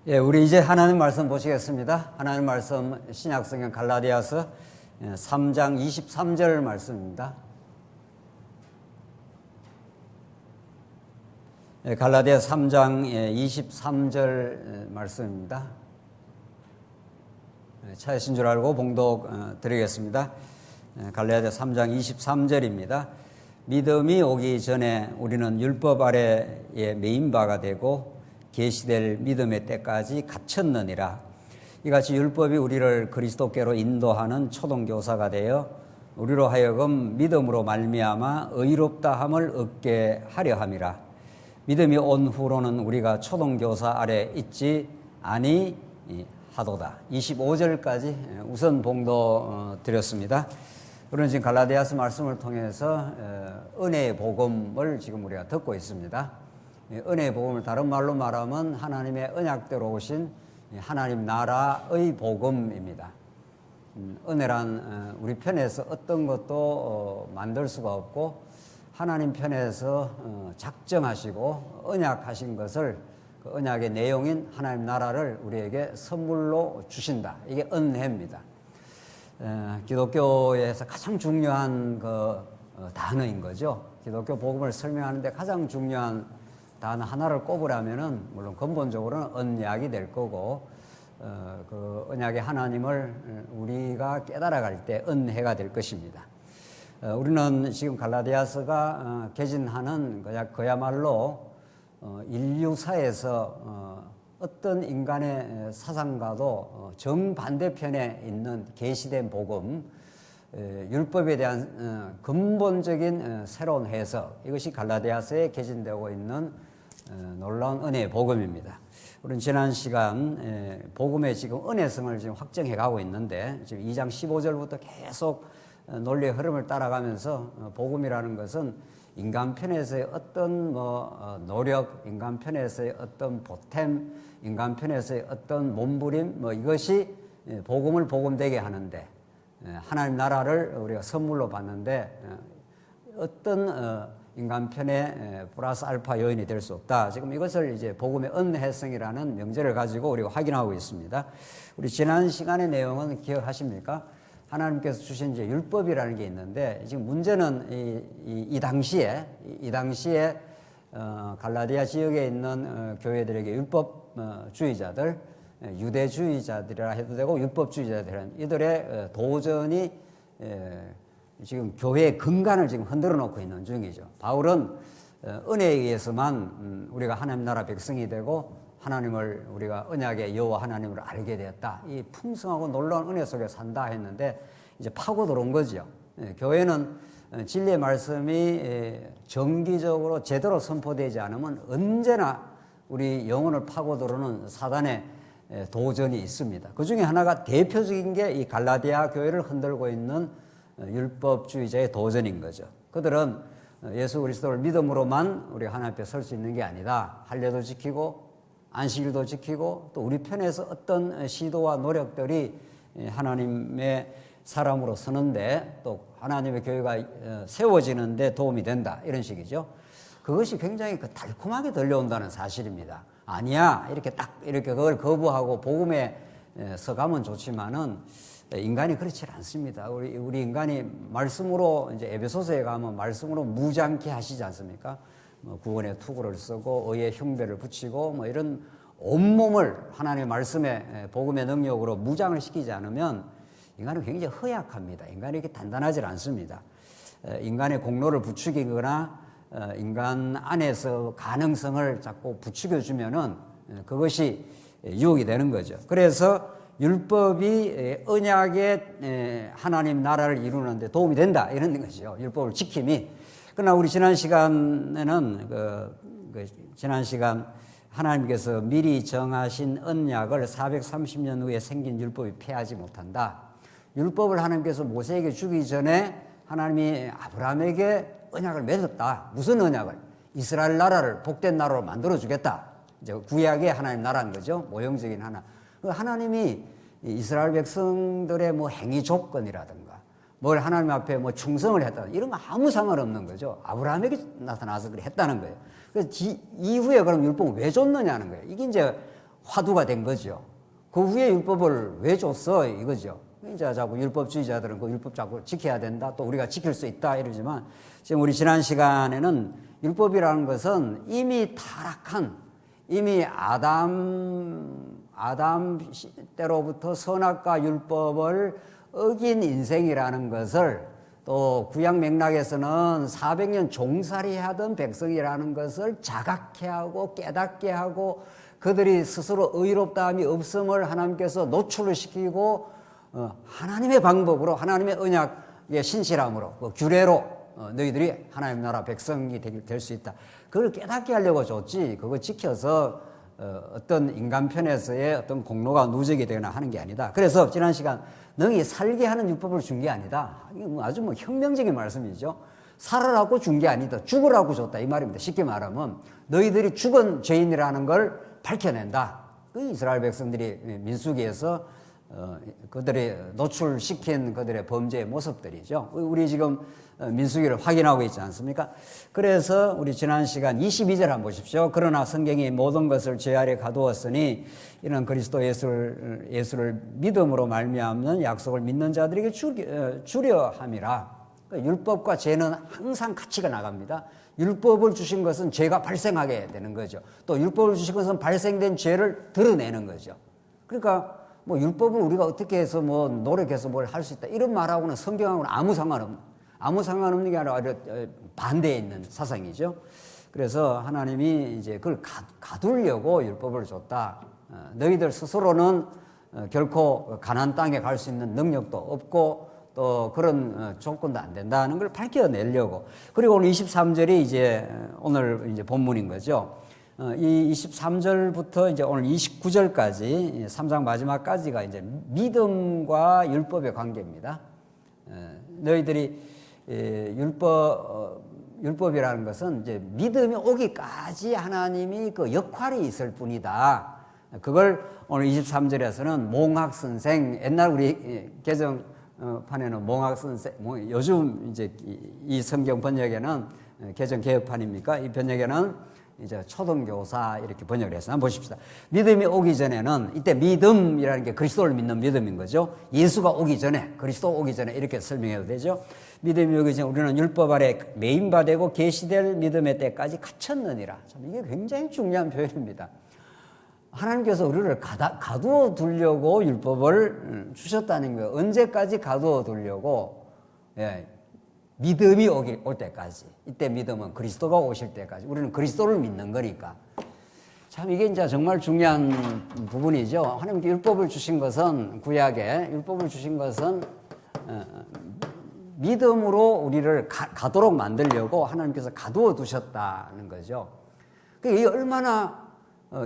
예, 우리 이제 하나님 말씀 보시겠습니다. 하나님 말씀 신약성경 갈라디아서 3장 23절 말씀입니다. 예, 갈라디아 3장 23절 말씀입니다. 찾으신 줄 알고 봉독 드리겠습니다. 갈라디아 3장 23절입니다. 믿음이 오기 전에 우리는 율법 아래에 매인 바가 되고 계시될 믿음의 때까지 갇혔느니라. 이같이 율법이 우리를 그리스도께로 인도하는 초동교사가 되어 우리로 하여금 믿음으로 말미암아 의롭다함을 얻게 하려 함이라. 믿음이 온 후로는 우리가 초동교사 아래 있지 아니하도다. 25절까지 우선 봉독 드렸습니다. 우리는 지금 갈라디아서 말씀을 통해서 은혜의 복음을 지금 우리가 듣고 있습니다. 은혜의 복음을 다른 말로 말하면 하나님의 언약대로 오신 하나님 나라의 복음입니다. 은혜란 우리 편에서 어떤 것도 만들 수가 없고 하나님 편에서 작정하시고 언약하신 것을 그 언약의 내용인 하나님 나라를 우리에게 선물로 주신다. 이게 은혜입니다. 기독교에서 가장 중요한 그 단어인 거죠. 기독교 복음을 설명하는데 가장 중요한 단어 하나를 꼽으라면은 물론 근본적으로는 언약이 될 거고 그 언약의 하나님을 우리가 깨달아갈 때 은혜가 될 것입니다. 우리는 지금 갈라디아서가 개진하는 그야말로 인류사에서 어떤 인간의 사상과도 정반대편에 있는 계시된 복음, 율법에 대한 근본적인 새로운 해석, 이것이 갈라디아서에 개진되고 있는 놀라운 은혜의 복음입니다. 우리는 지난 시간 복음의 지금 은혜성을 지금 확정해 가고 있는데 지금 2장 15절부터 계속 논리의 흐름을 따라가면서 복음이라는 것은 인간 편에서의 어떤 노력, 인간 편에서의 어떤 보탬, 인간 편에서의 어떤 몸부림, 이것이 복음을 복음되게 하는데 하나님 나라를 우리가 선물로 받는데 어떤 인간 편에 플러스 알파 요인이 될 수 없다. 지금 이것을 이제 복음의 은혜성이라는 명제를 가지고 우리가 확인하고 있습니다. 우리 지난 시간의 내용은 기억하십니까? 하나님께서 주신 이제 율법이라는 게 있는데 지금 문제는 이 당시에 갈라디아 지역에 있는 교회들에게 율법주의자들, 유대주의자들이라 해도 되고 율법주의자들은 이들의 도전이 지금 교회의 근간을 지금 흔들어 놓고 있는 중이죠. 바울은 은혜에 의해서만 우리가 하나님 나라 백성이 되고 하나님을 우리가 언약의 여호와 하나님을 알게 되었다. 이 풍성하고 놀라운 은혜 속에 산다 했는데 이제 파고 들어온 거죠. 교회는 진리의 말씀이 정기적으로 제대로 선포되지 않으면 언제나 우리 영혼을 파고 들어오는 사단의 도전이 있습니다. 그 중에 하나가 대표적인 게 이 갈라디아 교회를 흔들고 있는 율법주의자의 도전인 거죠. 그들은 예수 그리스도를 믿음으로만 우리 하나님 앞에 설 수 있는 게 아니다. 할례도 지키고 안식일도 지키고 또 우리 편에서 어떤 시도와 노력들이 하나님의 사람으로 서는데 또 하나님의 교회가 세워지는데 도움이 된다. 이런 식이죠. 그것이 굉장히 달콤하게 들려온다는 사실입니다. 아니야. 이렇게 그걸 거부하고 복음에 서가면 좋지만은 인간이 그렇지 않습니다. 우리 인간이 말씀으로 이제 에베소서에 가면 말씀으로 무장케 하시지 않습니까? 구원의 투구를 쓰고 의의 흉배를 붙이고 이런 온몸을 하나님의 말씀의 복음의 능력으로 무장을 시키지 않으면 인간은 굉장히 허약합니다. 인간이 이렇게 단단하지 않습니다. 인간의 공로를 부추기거나 인간 안에서 가능성을 자꾸 부추겨주면은 그것이 유혹이 되는 거죠. 그래서 율법이 언약의 하나님 나라를 이루는데 도움이 된다 이런 것이죠. 율법을 지킴이. 그러나 우리 지난 시간에는 지난 시간 하나님께서 미리 정하신 언약을 430년 후에 생긴 율법이 폐하지 못한다. 율법을 하나님께서 모세에게 주기 전에 하나님이 아브라함에게 언약을 맺었다. 무슨 언약을? 이스라엘 나라를 복된 나라로 만들어주겠다. 이제 구약의 하나님 나라는 거죠. 모형적인 하나. 하나님이 이스라엘 백성들의 행위 조건이라든가 뭘 하나님 앞에 충성을 했다 이런 거 아무 상관없는 거죠. 아브라함에게 나타나서 그래 했다는 거예요. 그래서 이후에 그럼 율법을 왜 줬느냐는 거예요. 이게 이제 화두가 된 거죠. 그 후에 율법을 왜 줬어 이거죠. 이제 자꾸 율법주의자들은 그 율법 자꾸 지켜야 된다, 또 우리가 지킬 수 있다 이러지만, 지금 우리 지난 시간에는 율법이라는 것은 이미 타락한, 이미 아담 때로부터 선악과 율법을 어긴 인생이라는 것을, 또 구약 맥락에서는 400년 종살이 하던 백성이라는 것을 자각케 하고 깨닫게 하고, 그들이 스스로 의롭다함이 없음을 하나님께서 노출을 시키고, 하나님의 방법으로, 하나님의 언약의 신실함으로, 그 규례로 너희들이 하나님 나라 백성이 될 수 있다, 그걸 깨닫게 하려고 줬지, 그거 지켜서 어떤 인간 편에서의 어떤 공로가 누적이 되거나 하는 게 아니다. 그래서 지난 시간 너희 살게 하는 율법을 준 게 아니다, 이거 아주 혁명적인 말씀이죠. 살으라고 준 게 아니다, 죽으라고 줬다 이 말입니다. 쉽게 말하면 너희들이 죽은 죄인이라는 걸 밝혀낸다. 그 이스라엘 백성들이 민수기에서 그들이 노출시킨 그들의 범죄의 모습들이죠. 우리 지금 민수기를 확인하고 있지 않습니까? 그래서 우리 지난 시간 22절 한번 보십시오. 그러나 성경이 모든 것을 죄 아래 가두었으니 이는 그리스도 예수를 믿음으로 말미암는 약속을 믿는 자들에게 주려 함이라. 율법과 죄는 항상 같이 나갑니다. 율법을 주신 것은 죄가 발생하게 되는 거죠. 또 율법을 주신 것은 발생된 죄를 드러내는 거죠. 그러니까 뭐 율법을 우리가 어떻게 해서 뭐 노력해서 뭘 할 수 있다 이런 말하고는 성경하고는 아무 상관없는 게 아니라 반대에 있는 사상이죠. 그래서 하나님이 이제 그걸 가두려고 율법을 줬다. 너희들 스스로는 결코 가나안 땅에 갈 수 있는 능력도 없고 또 그런 조건도 안 된다는 걸 밝혀내려고. 그리고 오늘 23절이 이제 오늘 이제 본문인 거죠. 이 23절부터 이제 오늘 29절까지 3장 마지막까지가 이제 믿음과 율법의 관계입니다. 너희들이 율법이라는 것은 이제 믿음이 오기까지 하나님이 그 역할이 있을 뿐이다. 그걸 오늘 23절에서는 몽학 선생, 옛날 우리 개정판에는 몽학 선생, 요즘 이제 이 성경 번역에는 개정 개혁판입니까? 이 번역에는 이제 초등교사 이렇게 번역을 해서 한번 보십시다. 믿음이 오기 전에는, 이때 믿음이라는 게 그리스도를 믿는 믿음인 거죠. 예수가 오기 전에, 그리스도 오기 전에 이렇게 설명해도 되죠. 믿음이 오기 전에 우리는 율법 아래 매인바되고 계시될 믿음의 때까지 갇혔느니라. 참 이게 굉장히 중요한 표현입니다. 하나님께서 우리를 가두어 두려고 율법을 주셨다는 거예요. 언제까지 가두어 두려고? 예, 믿음이 올 때까지. 이때 믿음은 그리스도가 오실 때까지. 우리는 그리스도를 믿는 거니까. 참 이게 이제 정말 중요한 부분이죠. 하나님께 율법을 주신 것은, 구약에 율법을 주신 것은 믿음으로 우리를 가도록 만들려고 하나님께서 가두어 두셨다는 거죠. 이게 얼마나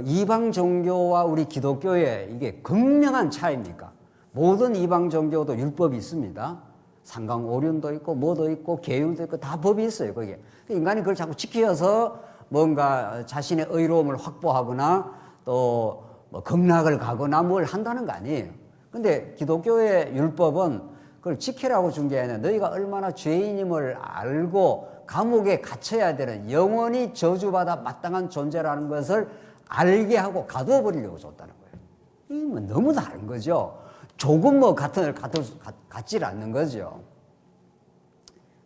이방 종교와 우리 기독교의 이게 극명한 차이입니까? 모든 이방 종교도 율법이 있습니다. 상강오륜도 있고 뭐도 있고 계율도 있고 다 법이 있어요. 거기에 인간이 그걸 자꾸 지켜서 뭔가 자신의 의로움을 확보하거나 또 뭐 극락을 가거나 뭘 한다는 거 아니에요. 근데 기독교의 율법은 그걸 지키라고 준 게 아니라 너희가 얼마나 죄인임을 알고 감옥에 갇혀야 되는, 영원히 저주받아 마땅한 존재라는 것을 알게 하고 가두어 버리려고 줬다는 거예요. 이거 너무 다른 거죠. 조금 뭐 같질 않는 거죠.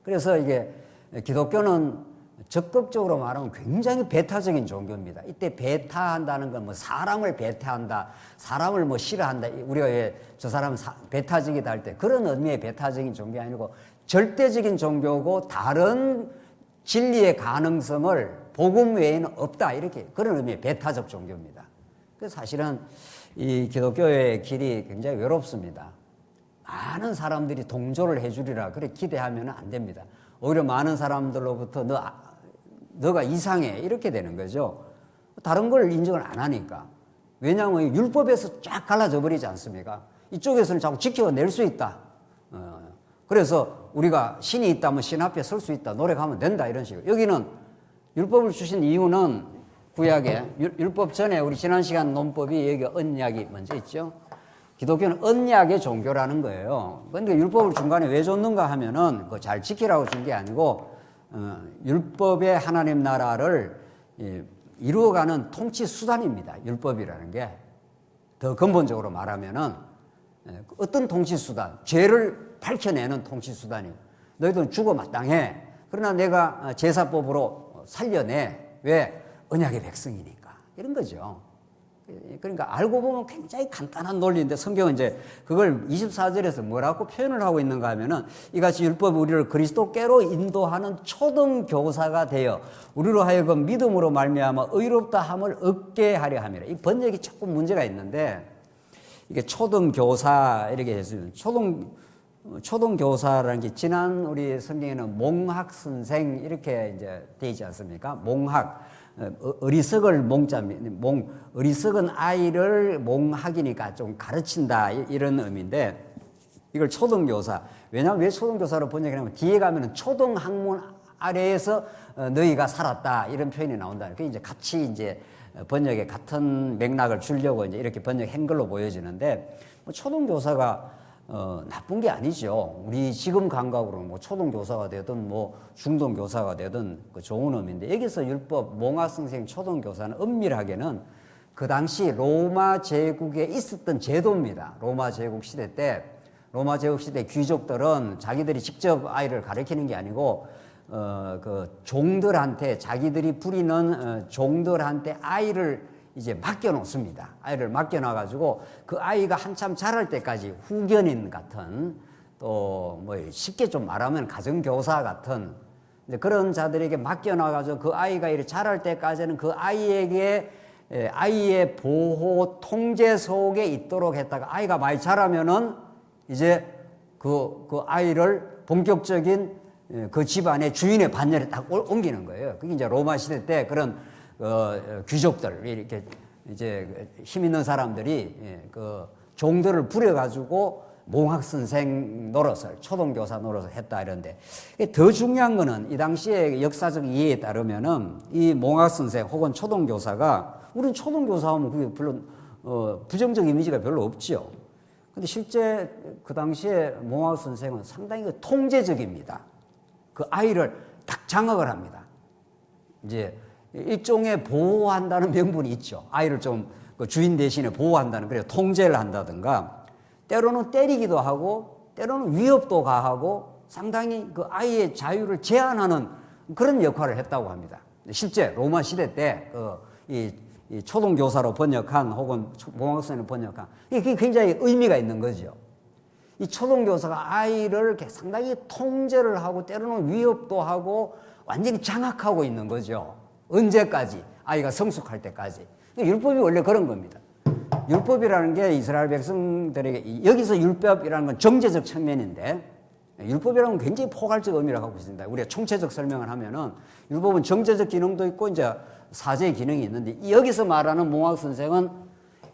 그래서 이게 기독교는 적극적으로 말하면 굉장히 배타적인 종교입니다. 이때 배타한다는 건 뭐 사람을 배타한다, 사람을 뭐 싫어한다, 우리가 왜 저 사람은 배타적이다 할 때 그런 의미의 배타적인 종교 아니고 절대적인 종교고 다른 진리의 가능성을 복음 외에는 없다, 이렇게 그런 의미의 배타적 종교입니다. 그래서 사실은 이 기독교의 길이 굉장히 외롭습니다. 많은 사람들이 동조를 해주리라 그렇게 기대하면 안 됩니다. 오히려 많은 사람들로부터 너가 이상해 이렇게 되는 거죠. 다른 걸 인정을 안 하니까. 왜냐하면 율법에서 쫙 갈라져 버리지 않습니까? 이쪽에서는 자꾸 지켜낼 수 있다. 그래서 우리가 신이 있다면 신 앞에 설 수 있다, 노력하면 된다, 이런 식으로. 여기는 율법을 주신 이유는 구약에 율법 전에 우리 지난 시간 논법이 여기 언약이 먼저 있죠. 기독교는 언약의 종교라는 거예요. 그런데 율법을 중간에 왜 줬는가 하면은 그거 잘 지키라고 준 게 아니고 율법의 하나님 나라를 이루어가는 통치 수단입니다. 율법이라는 게. 더 근본적으로 말하면은 어떤 통치 수단, 죄를 밝혀내는 통치 수단이에요. 너희들은 죽어 마땅해. 그러나 내가 제사법으로 살려내. 왜? 언약의 백성이니까. 이런 거죠. 그러니까 알고 보면 굉장히 간단한 논리인데 성경은 이제 그걸 24절에서 뭐라고 표현을 하고 있는가 하면은 이같이 율법이 우리를 그리스도께로 인도하는 초등교사가 되어 우리로 하여금 믿음으로 말미암아 의롭다 함을 얻게 하려 함이라. 이 번역이 조금 문제가 있는데 이게 초등교사 이렇게 했으면 초등교사라는 게 지난 우리 성경에는 몽학선생 이렇게 이제 되어 있지 않습니까? 몽학. 어리석을 어리석은 아이를 몽학이니까 좀 가르친다 이런 의미인데 이걸 초등교사. 왜냐하면 왜 초등교사로 번역하냐면 뒤에 가면은 초등학문 아래에서 너희가 살았다 이런 표현이 나온다. 그 이제 같이 이제 번역에 같은 맥락을 주려고 이제 이렇게 번역한 걸로 보여지는데 뭐 초등교사가 나쁜 게 아니죠. 우리 지금 감각으로는 뭐 초등교사가 되든 뭐 중등교사가 되든 그 좋은 의미인데 여기서 율법 몽학선생 초등교사는 엄밀하게는 그 당시 로마 제국에 있었던 제도입니다. 로마 제국 시대 때 로마 제국 시대 귀족들은 자기들이 직접 아이를 가르치는 게 아니고 그 종들한테 자기들이 부리는 종들한테 아이를 이제 맡겨놓습니다. 아이를 맡겨놔가지고 그 아이가 한참 자랄 때까지 후견인 같은 또 뭐 쉽게 좀 말하면 가정교사 같은 그런 자들에게 맡겨놔가지고 그 아이가 이렇게 자랄 때까지는 그 아이에게 아이의 보호 통제 속에 있도록 했다가 아이가 많이 자라면은 이제 그 아이를 본격적인 그 집안의 주인의 반열에 딱 옮기는 거예요. 그게 이제 로마 시대 때 그런 귀족들 이렇게 이제 힘 있는 사람들이 그 종들을 부려가지고 몽학선생 노릇을 초등교사 노릇을 했다 이런데 더 중요한 거는 이 당시의 역사적 이해에 따르면은 이 몽학선생 혹은 초등교사가 우리는 초등교사하면 그게 별로 부정적 이미지가 별로 없지요. 근데 실제 그 당시에 몽학선생은 상당히 통제적입니다. 그 아이를 딱 장악을 합니다. 이제 일종의 보호한다는 명분이 있죠. 아이를 좀 그 주인 대신에 보호한다는, 그래서 통제를 한다든가, 때로는 때리기도 하고, 때로는 위협도 가하고, 상당히 그 아이의 자유를 제한하는 그런 역할을 했다고 합니다. 실제 로마 시대 때 이 초등교사로 번역한 혹은 몽학선생으로 번역한 이게 굉장히 의미가 있는 거죠. 이 초등교사가 아이를 상당히 통제를 하고 때로는 위협도 하고 완전히 장악하고 있는 거죠. 언제까지? 아이가 성숙할 때까지. 율법이 원래 그런 겁니다. 율법이라는 게 이스라엘 백성들에게, 여기서 율법이라는 건 정제적 측면인데, 율법이라는 건 굉장히 포괄적 의미를 갖고 있습니다. 우리가 총체적 설명을 하면은 율법은 정제적 기능도 있고 이제 사제의 기능이 있는데, 여기서 말하는 몽학선생은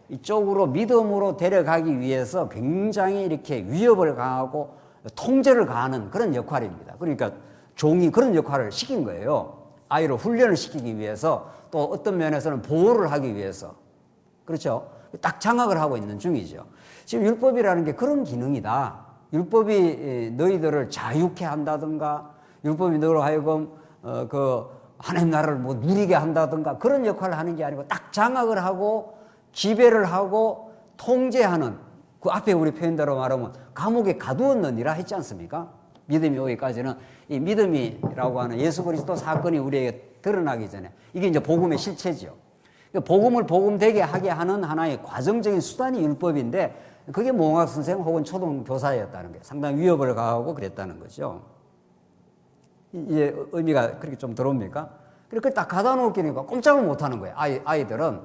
이쪽으로 믿음으로 데려가기 위해서 굉장히 이렇게 위협을 가하고 통제를 가하는 그런 역할입니다. 그러니까 종이 그런 역할을 시킨 거예요. 아이를 훈련을 시키기 위해서, 또 어떤 면에서는 보호를 하기 위해서. 그렇죠? 딱 장악을 하고 있는 중이죠. 지금 율법이라는 게 그런 기능이다. 율법이 너희들을 자유케 한다든가, 율법이 너로 하여금 그 하나님 나라를 뭐 누리게 한다든가 그런 역할을 하는 게 아니고 딱 장악을 하고 지배를 하고 통제하는, 그 앞에 우리 표현대로 말하면 감옥에 가두었느니라 했지 않습니까? 믿음이 오기까지는 이 믿음이라고 하는 예수 그리스도 사건이 우리에게 드러나기 전에 이게 이제 복음의 실체죠. 복음을 복음되게 하게 하는 하나의 과정적인 수단이 율법인데, 그게 몽학선생 혹은 초등교사였다는 거예요. 상당히 위협을 가하고 그랬다는 거죠. 이제 의미가 그렇게 좀 들어옵니까? 그렇게 딱 가다 놓기니까 꼼짝을 못 하는 거예요. 아이들은.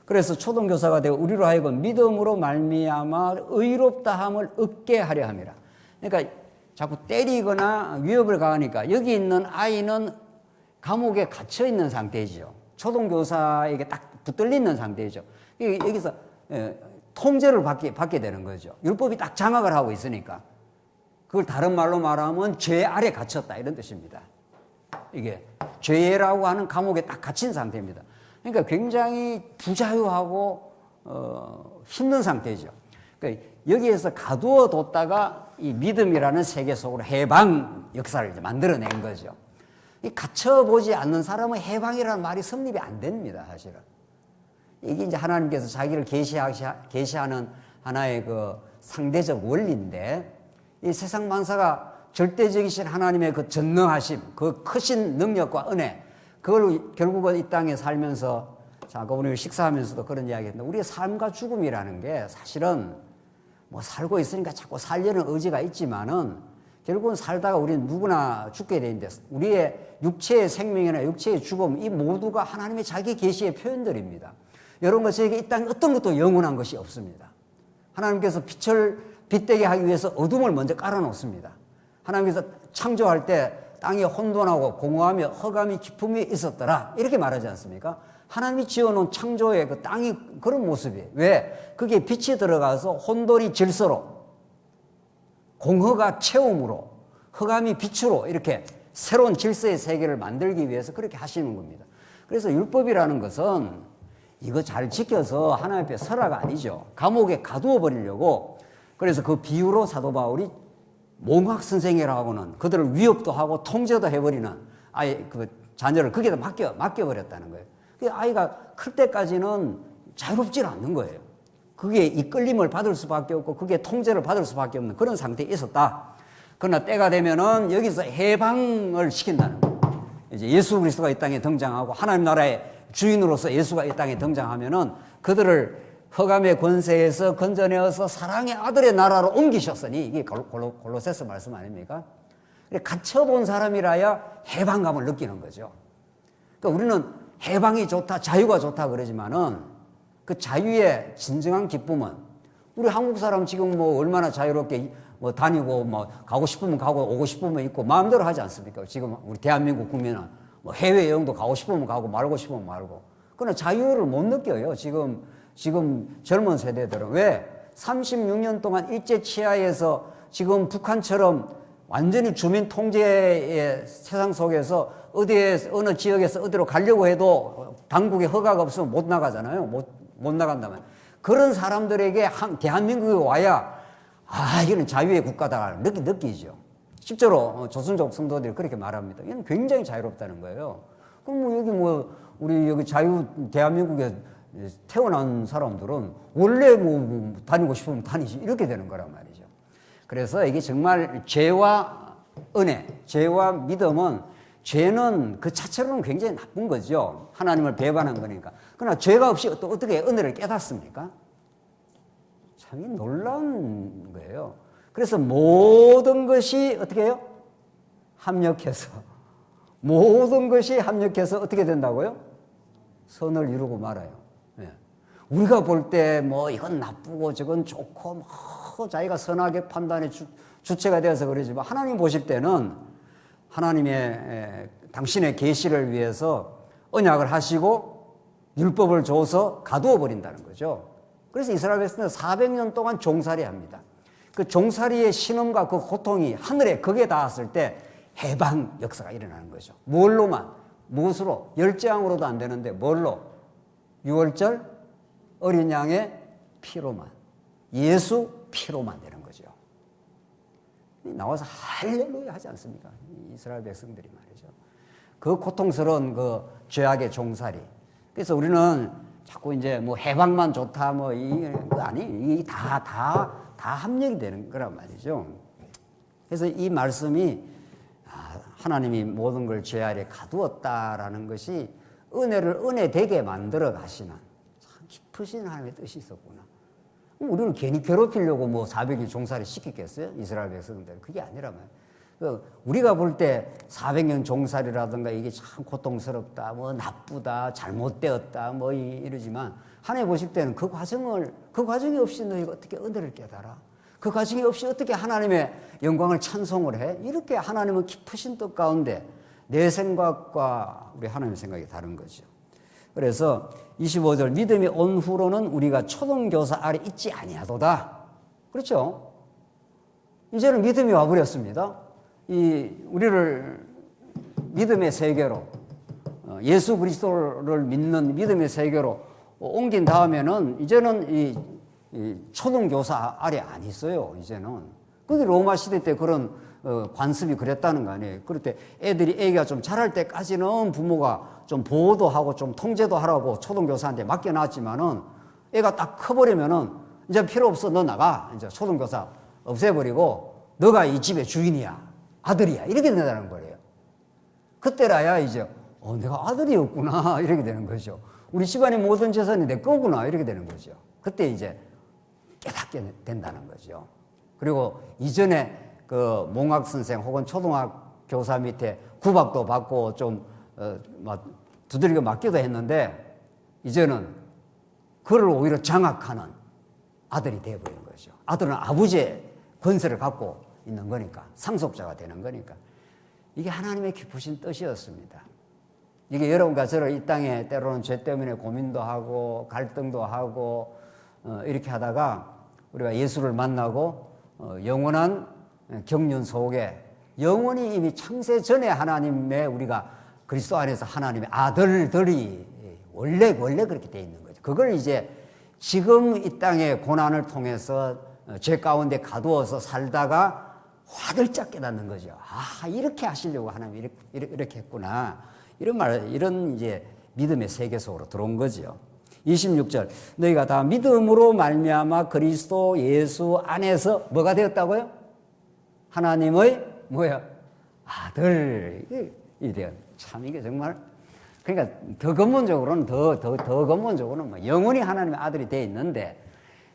그래서 초등교사가 되고 우리로 하여금 믿음으로 말미암아 의롭다함을 얻게 하려 함이라. 그러니까 자꾸 때리거나 위협을 가하니까 여기 있는 아이는 감옥에 갇혀 있는 상태이죠. 초등교사에게 딱 붙들려 있는 상태이죠. 여기서 통제를 받게 되는 거죠. 율법이 딱 장악을 하고 있으니까. 그걸 다른 말로 말하면 죄 아래 갇혔다 이런 뜻입니다. 이게 죄라고 하는 감옥에 딱 갇힌 상태입니다. 그러니까 굉장히 부자유하고 힘든 상태죠. 그러니까 여기에서 가두어 뒀다가 이 믿음이라는 세계 속으로 해방 역사를 이제 만들어낸 거죠. 이 갇혀보지 않는 사람은 해방이라는 말이 성립이 안 됩니다, 사실은. 이게 이제 하나님께서 자기를 계시하는 하나의 그 상대적 원리인데, 이 세상 만사가 절대적이신 하나님의 그 전능하심, 그 크신 능력과 은혜, 그걸 결국은 이 땅에 살면서, 자, 아까 우리 식사하면서도 그런 이야기 했는데, 우리의 삶과 죽음이라는 게 사실은 뭐 살고 있으니까 자꾸 살려는 의지가 있지만은, 결국은 살다가 우리는 누구나 죽게 되는데, 우리의 육체의 생명이나 육체의 죽음, 이 모두가 하나님의 자기 계시의 표현들입니다. 여러분과 저에게 이 땅에 어떤 것도 영원한 것이 없습니다. 하나님께서 빛을 빛되게 하기 위해서 어둠을 먼저 깔아놓습니다. 하나님께서 창조할 때 땅이 혼돈하고 공허하며 흑암이 깊음이 있었더라, 이렇게 말하지 않습니까? 하나님이 지어놓은 창조의 그 땅이 그런 모습이에요. 왜? 그게 빛이 들어가서 혼돈이 질서로, 공허가 채움으로, 흑암이 빛으로 이렇게 새로운 질서의 세계를 만들기 위해서 그렇게 하시는 겁니다. 그래서 율법이라는 것은 이거 잘 지켜서 하나님 앞에 설화가 아니죠. 감옥에 가두어 버리려고. 그래서 그 비유로 사도 바울이 몽학 선생이라고 하고는 그들을 위협도 하고 통제도 해버리는 아이 그 자녀를 거기다 맡겨버렸다는 거예요. 그 아이가 클 때까지는 자유롭지 않는 거예요. 그게 이끌림을 받을 수밖에 없고 그게 통제를 받을 수밖에 없는 그런 상태에 있었다. 그러나 때가 되면은 여기서 해방을 시킨다는 거예요. 이제 예수 그리스도가 이 땅에 등장하고 하나님 나라의 주인으로서 예수가 이 땅에 등장하면은 그들을 흑암의 권세에서 건져내어서 사랑의 아들의 나라로 옮기셨으니, 이게 골로새서 말씀 아닙니까? 갇혀본 사람이라야 해방감을 느끼는 거죠. 그러니까 우리는 해방이 좋다, 자유가 좋다 그러지만은 그 자유의 진정한 기쁨은, 우리 한국 사람 지금 뭐 얼마나 자유롭게 뭐 다니고 뭐 가고 싶으면 가고 오고 싶으면 있고 마음대로 하지 않습니까? 지금 우리 대한민국 국민은 뭐 해외여행도 가고 싶으면 가고 말고 싶으면 말고. 그러나 자유를 못 느껴요. 지금 젊은 세대들은. 왜? 36년 동안 일제 치하에서 지금 북한처럼 완전히 주민 통제의 세상 속에서 어느 지역에서 어디로 가려고 해도 당국의 허가가 없으면 못 나가잖아요. 못 나간다면. 그런 사람들에게 대한민국에 와야, 아, 이거는 자유의 국가다 느끼죠. 실제로 조선족 성도들이 그렇게 말합니다. 이건 굉장히 자유롭다는 거예요. 그럼 우리 여기 대한민국에 태어난 사람들은 원래 다니고 싶으면 다니지, 이렇게 되는 거란 말이죠. 그래서 이게 정말 죄와 은혜, 죄와 믿음은, 죄는 그 자체로는 굉장히 나쁜 거죠. 하나님을 배반한 거니까. 그러나 죄가 없이 또 어떻게 은혜를 깨닫습니까? 참 놀라운 거예요. 그래서 모든 것이 어떻게 해요? 모든 것이 합력해서 어떻게 된다고요? 선을 이루고 말아요. 예. 우리가 볼 때 이건 나쁘고 저건 좋고 자기가 선하게 판단의 주체가 되어서 그러지만, 하나님 보실 때는 하나님의 당신의 계시를 위해서 언약을 하시고 율법을 줘서 가두어 버린다는 거죠. 그래서 이스라엘 백성은 400년 동안 종살이 합니다. 그 종살이의 신음과 그 고통이 하늘에 극에 닿았을 때 해방 역사가 일어나는 거죠. 무엇으로? 열재앙으로도 안 되는데 뭘로? 유월절 어린 양의 피로만, 예수 피로만 되는 거죠. 나와서 할렐루야 하지 않습니까? 이스라엘 백성들이 말이죠. 그 고통스러운 그 죄악의 종살이. 그래서 우리는 자꾸 이제 해방만 좋다 이게 다 합력이 되는 거란 말이죠. 그래서 이 말씀이 하나님이 모든 걸 죄 아래 가두었다라는 것이 은혜를 은혜되게 만들어 가시는 참 깊으신 하나님의 뜻이 있었구나. 우리를 괜히 괴롭히려고 400일 종살이 시켰겠어요? 이스라엘 백성들. 그게 아니라 말이에요. 우리가 볼 때 400년 종살이라든가 이게 참 고통스럽다, 나쁘다, 잘못되었다, 이러지만, 하나님 보실 때는 그 과정이 없이 너희가 어떻게 은혜를 깨달아? 그 과정이 없이 어떻게 하나님의 영광을 찬송을 해? 이렇게 하나님은 깊으신 뜻 가운데 내 생각과 우리 하나님의 생각이 다른 거죠. 그래서 25절, 믿음이 온 후로는 우리가 초등교사 아래 있지 아니하도다. 그렇죠? 이제는 믿음이 와버렸습니다. 우리를 믿음의 세계로, 예수 그리스도를 믿는 믿음의 세계로 옮긴 다음에는 이제는 이 초등교사 아래 안 있어요. 이제는. 그게 로마 시대 때 그런 관습이 그랬다는 거 아니에요. 그럴 때 애기가 좀 자랄 때까지는 부모가 좀 보호도 하고 좀 통제도 하라고 초등교사한테 맡겨놨지만은 애가 딱 커버리면은 이제 필요 없어. 너 나가. 이제 초등교사 없애버리고 너가 이 집의 주인이야. 아들이야. 이렇게 된다는 거예요. 그때라야 이제 내가 아들이었구나. 이렇게 되는 거죠. 우리 집안의 모든 재산이 내 거구나. 이렇게 되는 거죠. 그때 이제 깨닫게 된다는 거죠. 그리고 이전에 그 몽학 선생 혹은 초등학 교사 밑에 구박도 받고 좀 막 두들겨 맞기도 했는데 이제는 그를 오히려 장악하는 아들이 되어버린 거죠. 아들은 아버지의 권세를 갖고 있는 거니까, 상속자가 되는 거니까. 이게 하나님의 깊으신 뜻이었습니다. 이게 여러분과 저를 이 땅에 때로는 죄 때문에 고민도 하고 갈등도 하고 이렇게 하다가 우리가 예수를 만나고 영원한 경륜 속에 영원히 이미 창세 전에 하나님의 우리가 그리스도 안에서 하나님의 아들들이 원래 그렇게 돼 있는 거죠. 그걸 이제 지금 이 땅의 고난을 통해서 죄 가운데 가두어서 살다가 화들짝 깨닫는 거죠. 아, 이렇게 하시려고 하나님이 이렇게 했구나. 이런 이제 믿음의 세계 속으로 들어온 거죠. 26절. 너희가 다 믿음으로 말미암아 그리스도 예수 안에서 뭐가 되었다고요? 하나님의 아들이 되었. 참 이게 정말 그러니까 더 근본적으로는 뭐 영원히 하나님의 아들이 되어 있는데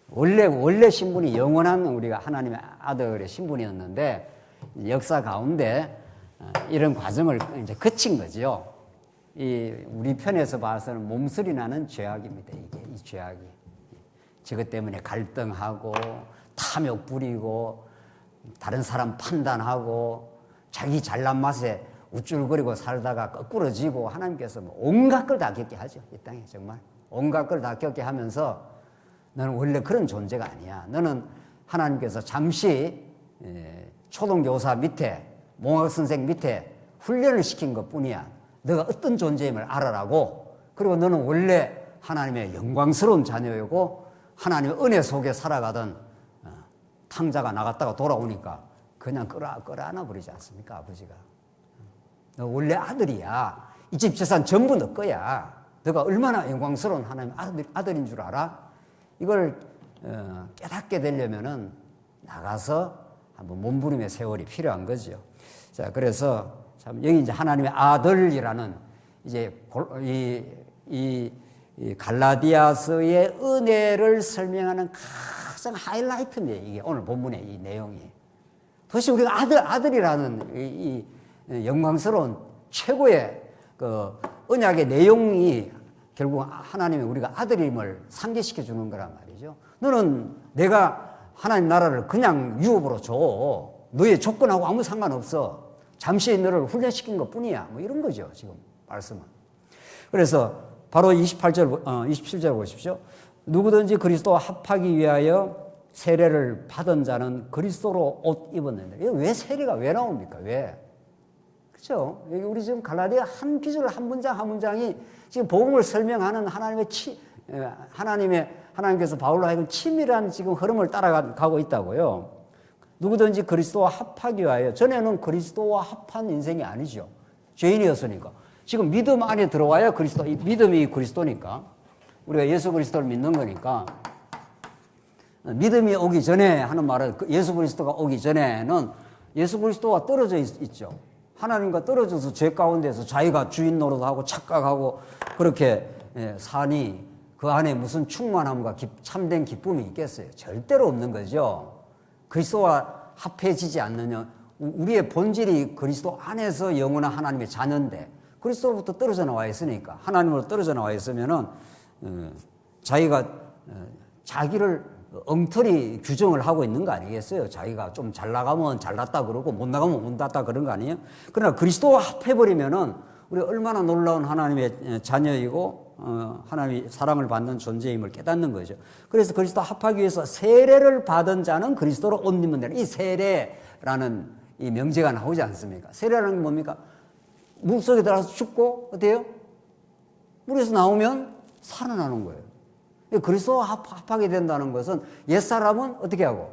원래 신분이 영원한 우리가 하나님의 아들의 신분이었는데 역사 가운데 이런 과정을 이제 거친 거죠. 우리 편에서 봐서는 몸서리 나는 죄악입니다. 이 죄악이. 저것 때문에 갈등하고 탐욕 부리고 다른 사람 판단하고 자기 잘난 맛에 우쭐거리고 살다가 거꾸러지고 하나님께서 온갖 걸 다 겪게 하죠. 이 땅에 정말 온갖 걸 다 겪게 하면서 너는 원래 그런 존재가 아니야. 너는 하나님께서 잠시 초등교사 밑에 몽학 선생 밑에 훈련을 시킨 것뿐이야. 너가 어떤 존재임을 알아라고. 그리고 너는 원래 하나님의 영광스러운 자녀이고 하나님의 은혜 속에 살아가던 탕자가 나갔다가 돌아오니까 그냥 끌어안아 버리지 않습니까? 아버지가. 너 원래 아들이야. 이 집 재산 전부 너 거야. 너가 얼마나 영광스러운 하나님의 아들인 줄 알아? 이걸 깨닫게 되려면은 나가서 한번 몸부림의 세월이 필요한 거죠. 자, 그래서 참 여기 이제 하나님의 아들이라는 이제 이 갈라디아서의 은혜를 설명하는 가장 하이라이트인데 이게 오늘 본문의 이 내용이. 도대체 우리가 아들이라는 이 영광스러운 최고의 그 언약의 내용이 결국 하나님이 우리가 아들임을 상기시켜 주는 거란 말이죠. 너는 내가 하나님 나라를 그냥 유업으로 줘. 너의 조건하고 아무 상관없어. 잠시 너를 훈련시킨 것 뿐이야. 뭐 이런 거죠, 지금 말씀은. 그래서 바로 27절 보십시오. 누구든지 그리스도와 합하기 위하여 세례를 받은 자는 그리스도로 옷 입었는데. 왜 세례가 왜 나옵니까? 왜? 그렇죠? 여기 우리 지금 갈라디아 한 기절 한 문장 한 문장이 지금 복음을 설명하는 하나님께서 바울로 하여금 치밀한 지금 흐름을 따라가고 있다고요. 누구든지 그리스도와 합하기 위하여. 전에는 그리스도와 합한 인생이 아니죠. 죄인이었으니까. 지금 믿음 안에 들어와야 믿음이 그리스도니까. 우리가 예수 그리스도를 믿는 거니까. 믿음이 오기 전에 하는 말은 예수 그리스도가 오기 전에는 예수 그리스도와 떨어져 있죠. 하나님과 떨어져서 죄 가운데서 자기가 주인 노릇하고 착각하고 그렇게 사니 그 안에 무슨 충만함과 참된 기쁨이 있겠어요? 절대로 없는 거죠. 그리스도와 합해지지 않느냐. 우리의 본질이 그리스도 안에서 영원한 하나님의 자녀인데 그리스도로부터 떨어져 나와 있으니까 하나님으로 떨어져 나와 있으면은 자기가 자기를 엉터리 규정을 하고 있는 거 아니겠어요? 자기가 좀 잘 나가면 잘났다 그러고 못 나가면 못 났다 그런 거 아니에요? 그러나 그리스도와 합해버리면은 우리 얼마나 놀라운 하나님의 자녀이고 하나님이 사랑을 받는 존재임을 깨닫는 거죠. 그래서 그리스도 합하기 위해서 세례를 받은 자는 그리스도로 옷 입는 데는 이 세례라는 이 명제가 나오지 않습니까? 세례라는 게 뭡니까? 물속에 들어가서 죽고 어때요? 물에서 나오면 살아나는 거예요. 그리스도와 합하게 된다는 것은 옛사람은 어떻게 하고?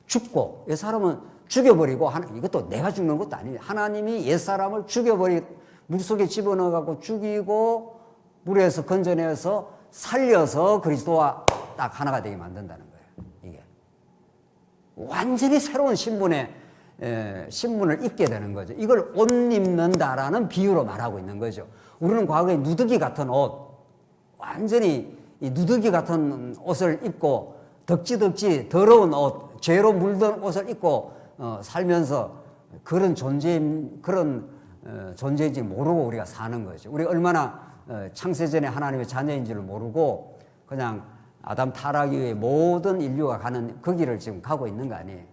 죽고 옛사람은 죽여버리고 이것도 내가 죽는 것도 아니에요. 하나님이 옛사람을 물속에 집어넣어갖고 죽이고 물에서 건져내서 살려서 그리스도와 딱 하나가 되게 만든다는 거예요. 이게 완전히 새로운 신분을 입게 되는 거죠. 이걸 옷 입는다라는 비유로 말하고 있는 거죠. 우리는 과거에 누더기 같은 옷, 완전히 이 누더기 같은 옷을 입고 덕지덕지 더러운 옷, 죄로 물든 옷을 입고 살면서 그런 존재인지 모르고 우리가 사는 거죠. 우리가 얼마나 창세전에 하나님의 자녀인지를 모르고 그냥 아담 타락 이후에 모든 인류가 가는 그 길을 지금 가고 있는 거 아니에요.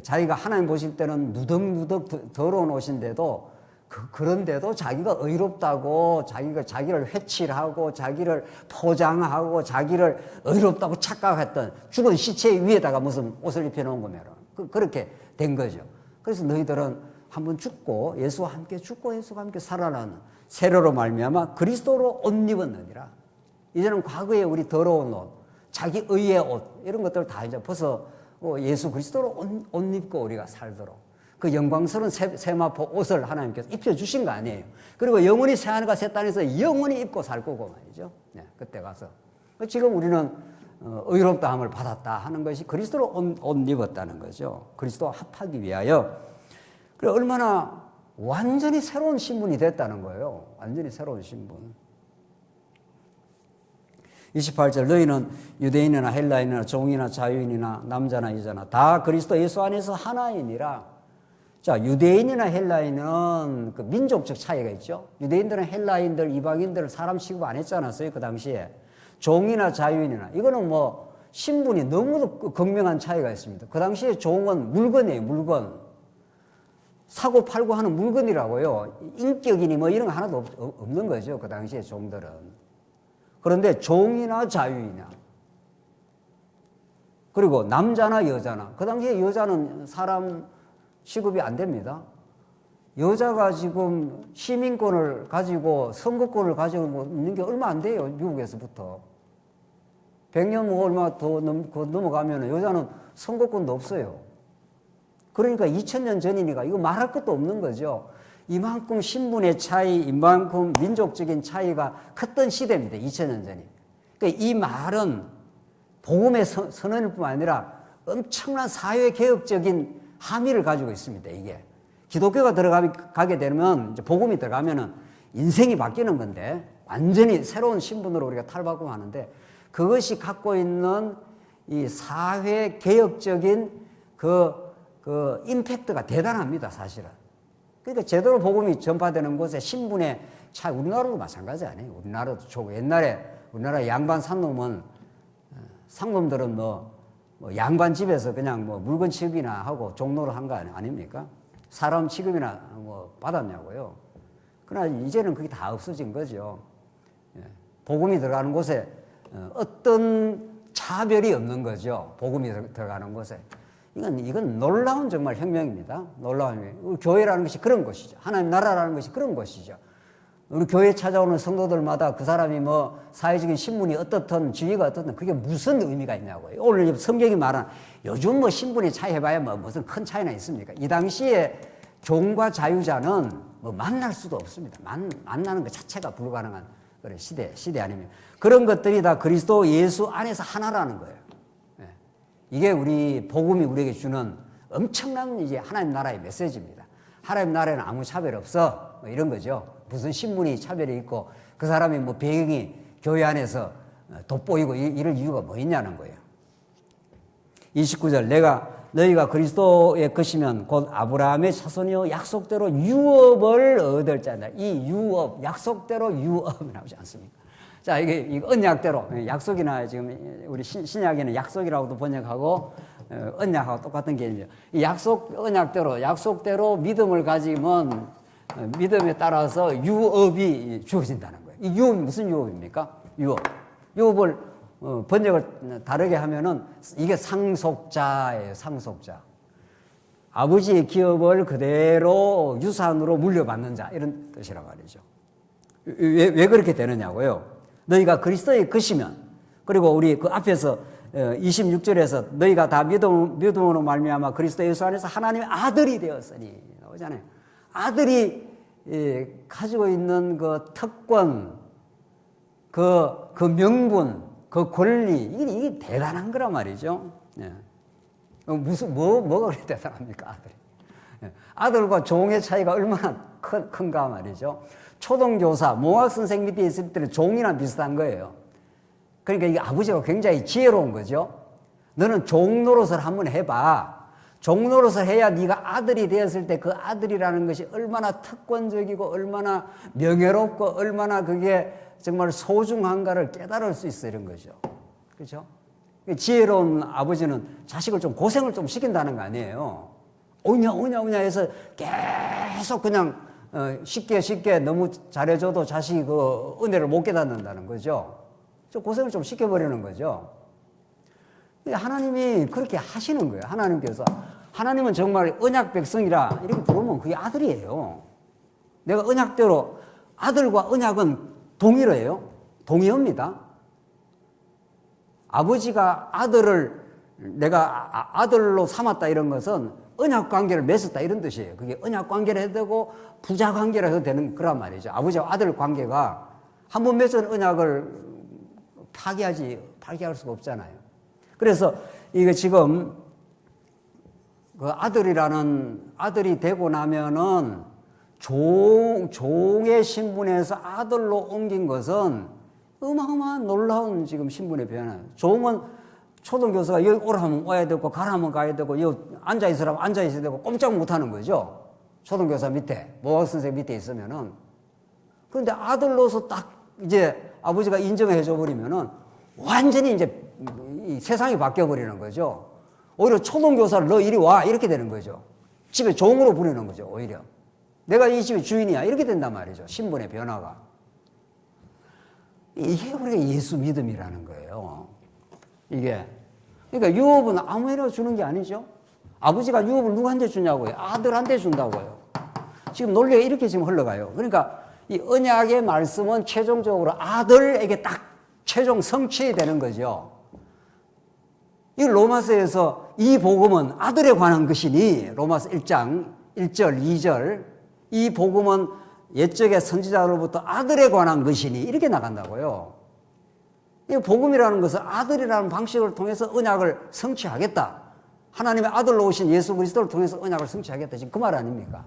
자기가 하나님 보실 때는 누덕누덕 더러운 옷인데도 그런데도 자기가 의롭다고 자기를 회칠하고 자기를 포장하고 자기를 의롭다고 착각했던 죽은 시체 위에다가 무슨 옷을 입혀놓은 거면 그렇게 된 거죠. 그래서 너희들은 한번 죽고 예수와 함께 죽고 예수와 함께 살아나는 세례로 말미암아 그리스도로 옷 입었느니라. 이제는 과거에 우리 더러운 옷, 자기 의의 옷 이런 것들 다 이제 벗어 예수 그리스도로 옷 입고 우리가 살도록 그 영광스러운 세마포 옷을 하나님께서 입혀주신 거 아니에요. 그리고 영원히 새하늘과 새 땅에서 영원히 입고 살 거고 말이죠. 네, 그때 가서 지금 우리는 의롭다함을 받았다 하는 것이 그리스도로 옷 입었다는 거죠. 그리스도와 합하기 위하여. 그래 얼마나 완전히 새로운 신분이 됐다는 거예요. 완전히 새로운 신분. 28절 너희는 유대인이나 헬라인이나 종이나 자유인이나 남자나 여자나 다 그리스도 예수 안에서 하나이니라. 자, 유대인이나 헬라인은 그 민족적 차이가 있죠. 유대인들은 헬라인들, 이방인들 사람 취급 안 했지 않았어요, 그 당시에. 종이나 자유인이나 이거는 뭐 신분이 너무도 극명한 차이가 있습니다. 그 당시에 종은 물건이에요, 물건. 사고 팔고 하는 물건이라고요. 인격이니 뭐 이런 거 하나도 없는 거죠, 그 당시에 종들은. 그런데 종이나 자유이나 그리고 남자나 여자나 그 당시에 여자는 사람 취급이 안 됩니다. 여자가 지금 시민권을 가지고 선거권을 가지고 있는 게 얼마 안 돼요. 미국에서부터 100년 뭐 얼마 더 넘어가면 여자는 선거권도 없어요. 그러니까 2000년 전이니까 이거 말할 것도 없는 거죠. 이만큼 신분의 차이, 이만큼 민족적인 차이가 컸던 시대입니다. 2000년 전이. 그러니까 이 말은 복음의 선언일 뿐만 아니라 엄청난 사회개혁적인 함의를 가지고 있습니다. 이게. 기독교가 들어가게 되면, 이제 복음이 들어가면은 인생이 바뀌는 건데, 완전히 새로운 신분으로 우리가 탈바꿈하는데, 그것이 갖고 있는 이 사회개혁적인 그 임팩트가 대단합니다, 사실은. 그러니까 제대로 복음이 전파되는 곳에 신분의 차이, 우리나라도 마찬가지 아니에요. 우리나라도 좋고, 옛날에 우리나라 양반 산놈은, 상놈들은 뭐 양반 집에서 그냥 뭐 물건 취급이나 하고 종로를 한 거 아닙니까? 사람 취급이나 뭐 받았냐고요. 그러나 이제는 그게 다 없어진 거죠. 복음이 들어가는 곳에 어떤 차별이 없는 거죠. 복음이 들어가는 곳에. 이건 놀라운 정말 혁명입니다. 놀라운 혁명. 우리 교회라는 것이 그런 것이죠. 하나님 나라라는 것이 그런 것이죠. 우리 교회 찾아오는 성도들마다 그 사람이 뭐 사회적인 신분이 어떻든 지위가 어떻든 그게 무슨 의미가 있냐고요. 오늘 성경이 말한 요즘 뭐 신분의 차이 해봐야 뭐 무슨 큰 차이나 있습니까? 이 당시에 종과 자유자는 뭐 만날 수도 없습니다. 만나는 것 자체가 불가능한 그런 시대 아닙니까? 그런 것들이 다 그리스도 예수 안에서 하나라는 거예요. 이게 우리 복음이 우리에게 주는 엄청난 이제 하나님 나라의 메시지입니다. 하나님 나라에는 아무 차별 없어. 뭐 이런 거죠. 무슨 신분이 차별이 있고 그 사람이 뭐 배경이 교회 안에서 돋보이고 이럴 이유가 뭐 있냐는 거예요. 29절 너희가 그리스도의 것이면 곧 아브라함의 자손이요 약속대로 유업을 얻을 자다. 이 유업, 약속대로 유업이 나오지 않습니까? 자, 이게 언약대로, 약속이나 지금 우리 신약에는 약속이라고도 번역하고 언약하고 똑같은 개념이에요. 이 약속대로 믿음을 가지면 믿음에 따라서 유업이 주어진다는 거예요. 이 유업이 무슨 유업입니까? 유업을 번역을 다르게 하면은 이게 상속자예요. 상속자. 아버지의 기업을 그대로 유산으로 물려받는 자 이런 뜻이란 말이죠. 왜 그렇게 되느냐고요? 너희가 그리스도의 것이면 그리고 우리 그 앞에서 26절에서 너희가 다 믿음으로 말미암아 그리스도 예수 안에서 하나님의 아들이 되었으니 나오잖아요. 아들이 가지고 있는 그 특권, 그 명분, 그 권리, 이게 대단한 거란 말이죠. 예. 뭐가 그렇게 대단합니까, 아들이? 예. 아들과 종의 차이가 얼마나 큰가 말이죠. 초등교사, 모학선생 밑에 있을 때는 종이랑 비슷한 거예요. 그러니까 이게 아버지가 굉장히 지혜로운 거죠. 너는 종 노릇을 한번 해봐. 종 노릇을 해야 네가 아들이 되었을 때 그 아들이라는 것이 얼마나 특권적이고 얼마나 명예롭고 얼마나 그게 정말 소중한가를 깨달을 수 있어 이런 거죠. 그렇죠? 지혜로운 아버지는 자식을 좀 고생을 좀 시킨다는 거 아니에요. 오냐 해서 계속 그냥 쉽게 너무 잘해줘도 자식이 그 은혜를 못 깨닫는다는 거죠. 좀 고생을 좀 시켜버리는 거죠. 하나님이 그렇게 하시는 거예요. 하나님은 정말 언약 백성이라 이렇게 부르면 그게 아들이에요. 내가 언약대로 아들과 언약은 동일해요. 동의합니다. 아버지가 아들을 내가 아들로 삼았다 이런 것은 언약 관계를 맺었다 이런 뜻이에요. 그게 언약 관계를 해도 되고 부자 관계를 해도 되는 그런 말이죠. 아버지와 아들 관계가 한번 맺은 언약을 파기할 수가 없잖아요. 그래서 이게 지금 그 아들이 되고 나면은 종의 신분에서 아들로 옮긴 것은 어마어마한 놀라운 지금 신분의 변화예요. 종은 초등교사가 여기 오라 하면 와야 되고 가라 하면 가야 되고 여기 앉아있으라면 앉아있어야 되고 꼼짝 못하는 거죠. 초등교사 밑에 모학선생 밑에 있으면은. 그런데 아들로서 딱 이제 아버지가 인정해 줘 버리면은 완전히 이제 이 세상이 바뀌어 버리는 거죠. 오히려 초등교사를 너 이리 와 이렇게 되는 거죠. 집에 종으로 부리는 거죠. 오히려 내가 이 집의 주인이야 이렇게 된단 말이죠. 신분의 변화가. 이게 우리가 예수 믿음이라는 거예요. 이게 그러니까 유업은 아무나 주는 게 아니죠. 아버지가 유업을 누구한테 주냐고요? 아들한테 준다고요. 지금 논리가 이렇게 지금 흘러가요. 그러니까 이 언약의 말씀은 최종적으로 아들에게 딱 최종 성취되는 거죠. 이 로마서에서 이 복음은 아들에 관한 것이니 로마서 1장 1절 2절 이 복음은 옛적의 선지자로부터 아들에 관한 것이니 이렇게 나간다고요. 이 복음이라는 것은 아들이라는 방식을 통해서 언약을 성취하겠다. 하나님의 아들로 오신 예수 그리스도를 통해서 언약을 성취하겠다. 지금 그 말 아닙니까?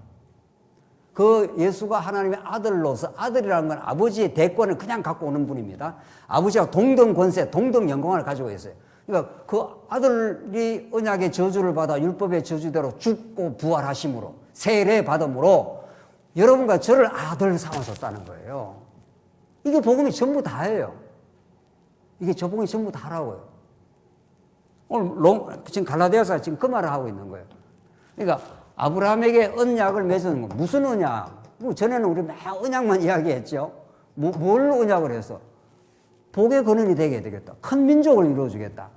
그 예수가 하나님의 아들로서 아들이라는 건 아버지의 대권을 그냥 갖고 오는 분입니다. 아버지와 동등 권세, 동등 영광을 가지고 있어요. 그러니까 그 아들이 언약의 저주를 받아 율법의 저주대로 죽고 부활하심으로 세례 받음으로 여러분과 저를 아들 삼으셨다는 거예요. 이게 복음이 전부 다예요. 이게 저 복음이 전부 다라고요. 오늘 지금 갈라디아서 지금 그 말을 하고 있는 거예요. 그러니까 아브라함에게 언약을 맺은 거 무슨 언약? 전에는 우리 막 언약만 이야기했죠. 뭘 언약을 해서? 복의 근원이 되게 되겠다. 큰 민족을 이루어주겠다.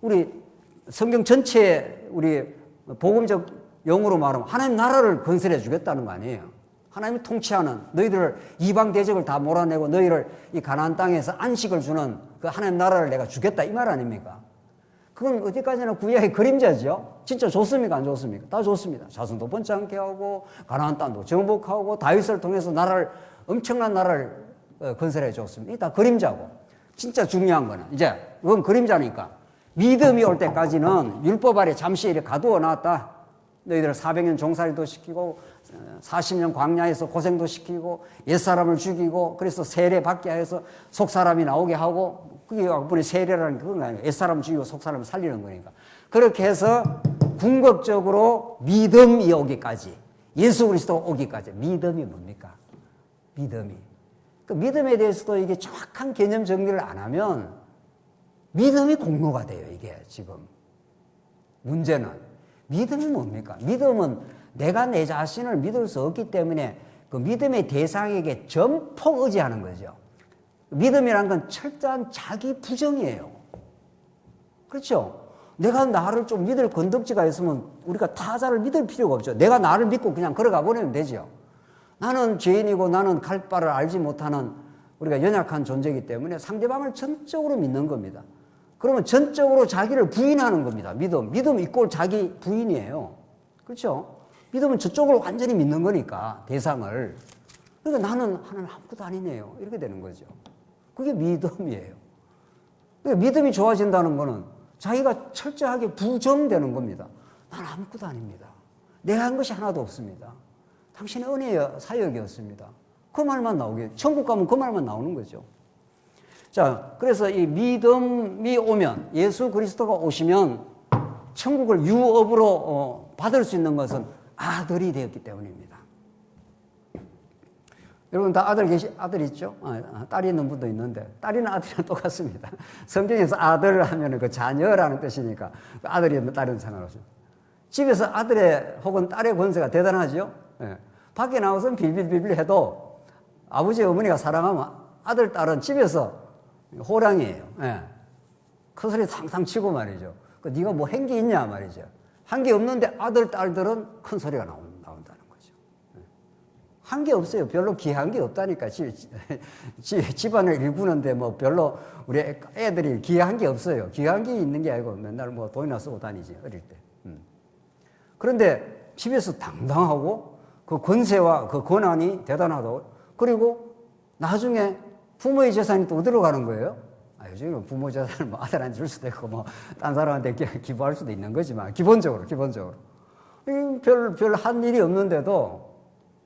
우리 성경 전체에 우리 복음적 용어로 말하면 하나님 나라를 건설해 주겠다는 거 아니에요. 하나님이 통치하는 너희들을 이방 대적을 다 몰아내고 너희를 이 가나안 땅에서 안식을 주는 그 하나님 나라를 내가 주겠다 이 말 아닙니까? 그건 어디까지나 구약의 그림자죠. 진짜 좋습니까? 안 좋습니까? 다 좋습니다. 자손도 번창케 하고 가나안 땅도 정복하고 다윗을 통해서 엄청난 나라를 건설해 줬습니다. 이게 다 그림자고 진짜 중요한 거는 이제 그건 그림자니까 믿음이 올 때까지는 율법 아래 잠시 이렇게 가두어 놨다. 너희들 400년 종살이도 시키고 40년 광야에서 고생도 시키고 옛사람을 죽이고 그래서 세례 받게 해서 속사람이 나오게 하고 그게 우리 세례라는 그건 아니에요. 옛사람 죽이고 속사람을 살리는 거니까. 그렇게 해서 궁극적으로 믿음이 오기까지 예수 그리스도 오기까지 믿음이 뭡니까? 믿음이. 그 믿음에 대해서도 이게 정확한 개념 정리를 안 하면 믿음이 공로가 돼요. 이게 지금 문제는 믿음이 뭡니까? 믿음은 내가 내 자신을 믿을 수 없기 때문에 그 믿음의 대상에게 전폭 의지하는 거죠. 믿음이란 건 철저한 자기 부정이에요. 그렇죠? 내가 나를 좀 믿을 건덕지가 있으면 우리가 타자를 믿을 필요가 없죠. 내가 나를 믿고 그냥 걸어가 버리면 되죠. 나는 죄인이고 나는 갈 바를 알지 못하는 우리가 연약한 존재이기 때문에 상대방을 전적으로 믿는 겁니다. 그러면 전적으로 자기를 부인하는 겁니다. 믿음 이꼴 자기 부인이에요. 그렇죠? 믿음은 저쪽을 완전히 믿는 거니까, 대상을. 그러니까 나는 하나님 아무것도 아니네요. 이렇게 되는 거죠. 그게 믿음이에요. 그러니까 믿음이 좋아진다는 거는 자기가 철저하게 부정되는 겁니다. 나는 아무것도 아닙니다. 내가 한 것이 하나도 없습니다. 당신의 은혜의 사역이었습니다. 그 말만 나오게, 천국 가면 그 말만 나오는 거죠. 자, 그래서 이 믿음이 오면, 예수 그리스도가 오시면 천국을 유업으로 받을 수 있는 것은 아들이 되었기 때문입니다. 여러분 다 아들 있죠? 딸이 있는 분도 있는데, 딸이나 아들이랑 똑같습니다. 성경에서 아들 하면 그 자녀라는 뜻이니까, 아들이든 딸이든 상관없습니다. 집에서 아들의 혹은 딸의 권세가 대단하죠? 예. 밖에 나와서 빌빌빌빌 해도 아버지 어머니가 사랑하면 아들, 딸은 집에서 호랑이에요. 예. 큰 소리 탕탕 치고 말이죠. 네가 뭐 한 게 있냐 말이죠. 한 게 없는데 아들, 딸들은 큰 소리가 나온다는 거죠. 한 게 없어요. 별로 귀한 게 없다니까. 집안을 일구는데 뭐 별로 우리 애들이 귀한 게 없어요. 귀한 게 있는 게 아니고 맨날 뭐 돈이나 쓰고 다니지, 어릴 때. 그런데 집에서 당당하고 그 권세와 그 권한이 대단하다고. 그리고 나중에 부모의 재산이 또 어디로 가는 거예요? 요즘은 부모 재산을 뭐 아들한테 줄 수도 있고 뭐 딴 사람한테 기부할 수도 있는 거지만 기본적으로 별 한 일이 없는데도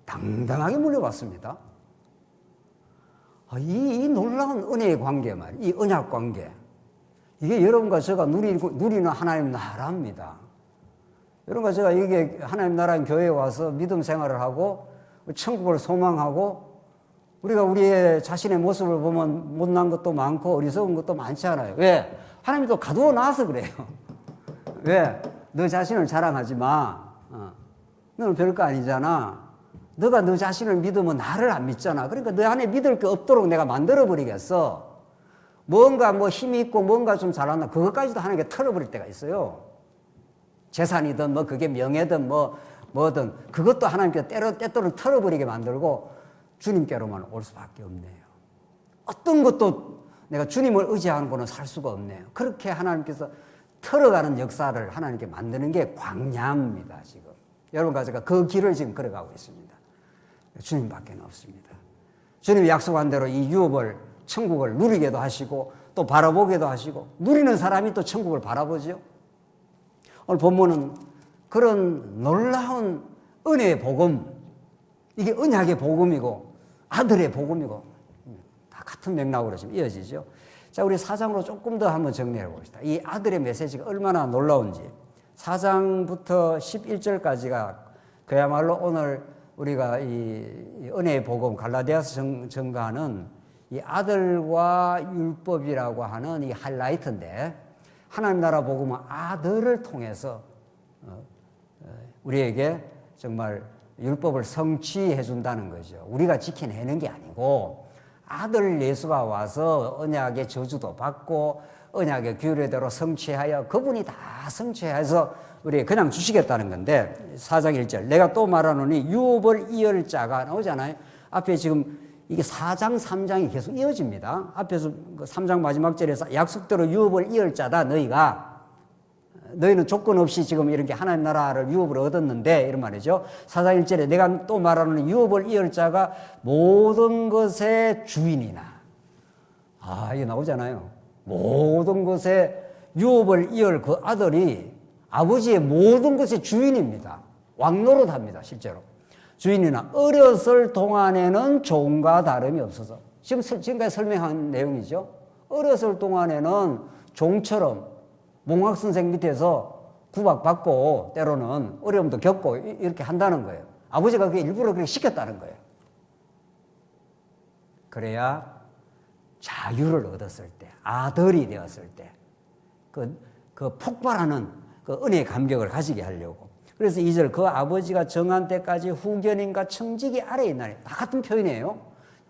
당당하게 물려받습니다. 이 놀라운 은혜의 관계 말이에요. 이 언약 관계. 이게 여러분과 제가 누리는 하나님 나라입니다. 여러분과 제가 이게 하나님 나라인 교회에 와서 믿음 생활을 하고 천국을 소망하고 우리가 우리의 자신의 모습을 보면 못난 것도 많고 어리석은 것도 많지 않아요. 왜? 하나님이 또 가두어 놔서 그래요. 왜? 너 자신을 자랑하지 마. 너는 별거 아니잖아. 너가 너 자신을 믿으면 나를 안 믿잖아. 그러니까 너 안에 믿을 게 없도록 내가 만들어버리겠어. 뭔가 뭐 힘이 있고 뭔가 좀 잘한다. 그것까지도 하나님께 털어버릴 때가 있어요. 재산이든 뭐 그게 명예든 뭐든 그것도 하나님께 때때로 털어버리게 만들고 주님께로만 올 수밖에 없네요. 어떤 것도 내가 주님을 의지하는 거는 살 수가 없네요. 그렇게 하나님께서 털어가는 역사를 하나님께 만드는 게 광야입니다. 지금 여러분과 제가 그 길을 지금 걸어가고 있습니다. 주님밖에 없습니다. 주님이 약속한 대로 이 유업을 천국을 누리게도 하시고 또 바라보게도 하시고 누리는 사람이 또 천국을 바라보죠. 오늘 본문은 그런 놀라운 은혜의 복음, 이게 언약의 복음이고 아들의 복음이고 다 같은 맥락으로 지금 이어지죠. 자, 우리 4장으로 조금 더 한번 정리해 봅시다. 이 아들의 메시지가 얼마나 놀라운지. 4장부터 11절까지가 그야말로 오늘 우리가 이 은혜의 복음 갈라디아서 전가하는 이 아들과 율법이라고 하는 이 하이라이트인데, 하나님 나라 복음은 아들을 통해서 우리에게 정말 율법을 성취해 준다는 거죠. 우리가 지켜내는 게 아니고 아들 예수가 와서 언약의 저주도 받고 언약의 규례대로 성취하여 그분이 다 성취해서 우리에게 그냥 주시겠다는 건데, 4장 1절 내가 또 말하노니 유업을 이을 자가 나오잖아요. 앞에 지금 이게 4장 3장이 계속 이어집니다. 앞에서 3장 마지막 절에서 약속대로 유업을 이을 자다 너희는 조건 없이 지금 이렇게 하나님 나라를 유업을 얻었는데 이런 말이죠. 4장 1절에 내가 또 말하는 유업을 이을 자가 모든 것의 주인이나, 이게 나오잖아요. 모든 것의 유업을 이을 그 아들이 아버지의 모든 것의 주인입니다. 왕노릇합니다. 실제로 주인이나 어렸을 동안에는 종과 다름이 없어서, 지금까지 설명한 내용이죠. 어렸을 동안에는 종처럼 몽학선생 밑에서 구박받고 때로는 어려움도 겪고 이렇게 한다는 거예요. 아버지가 그게 일부러 그렇게 시켰다는 거예요. 그래야 자유를 얻었을 때, 아들이 되었을 때 그 폭발하는 그 은혜의 감격을 가지게 하려고. 그래서 2절 그 아버지가 정한 때까지 후견인과 청지기 아래에 있나니, 다 같은 표현이에요.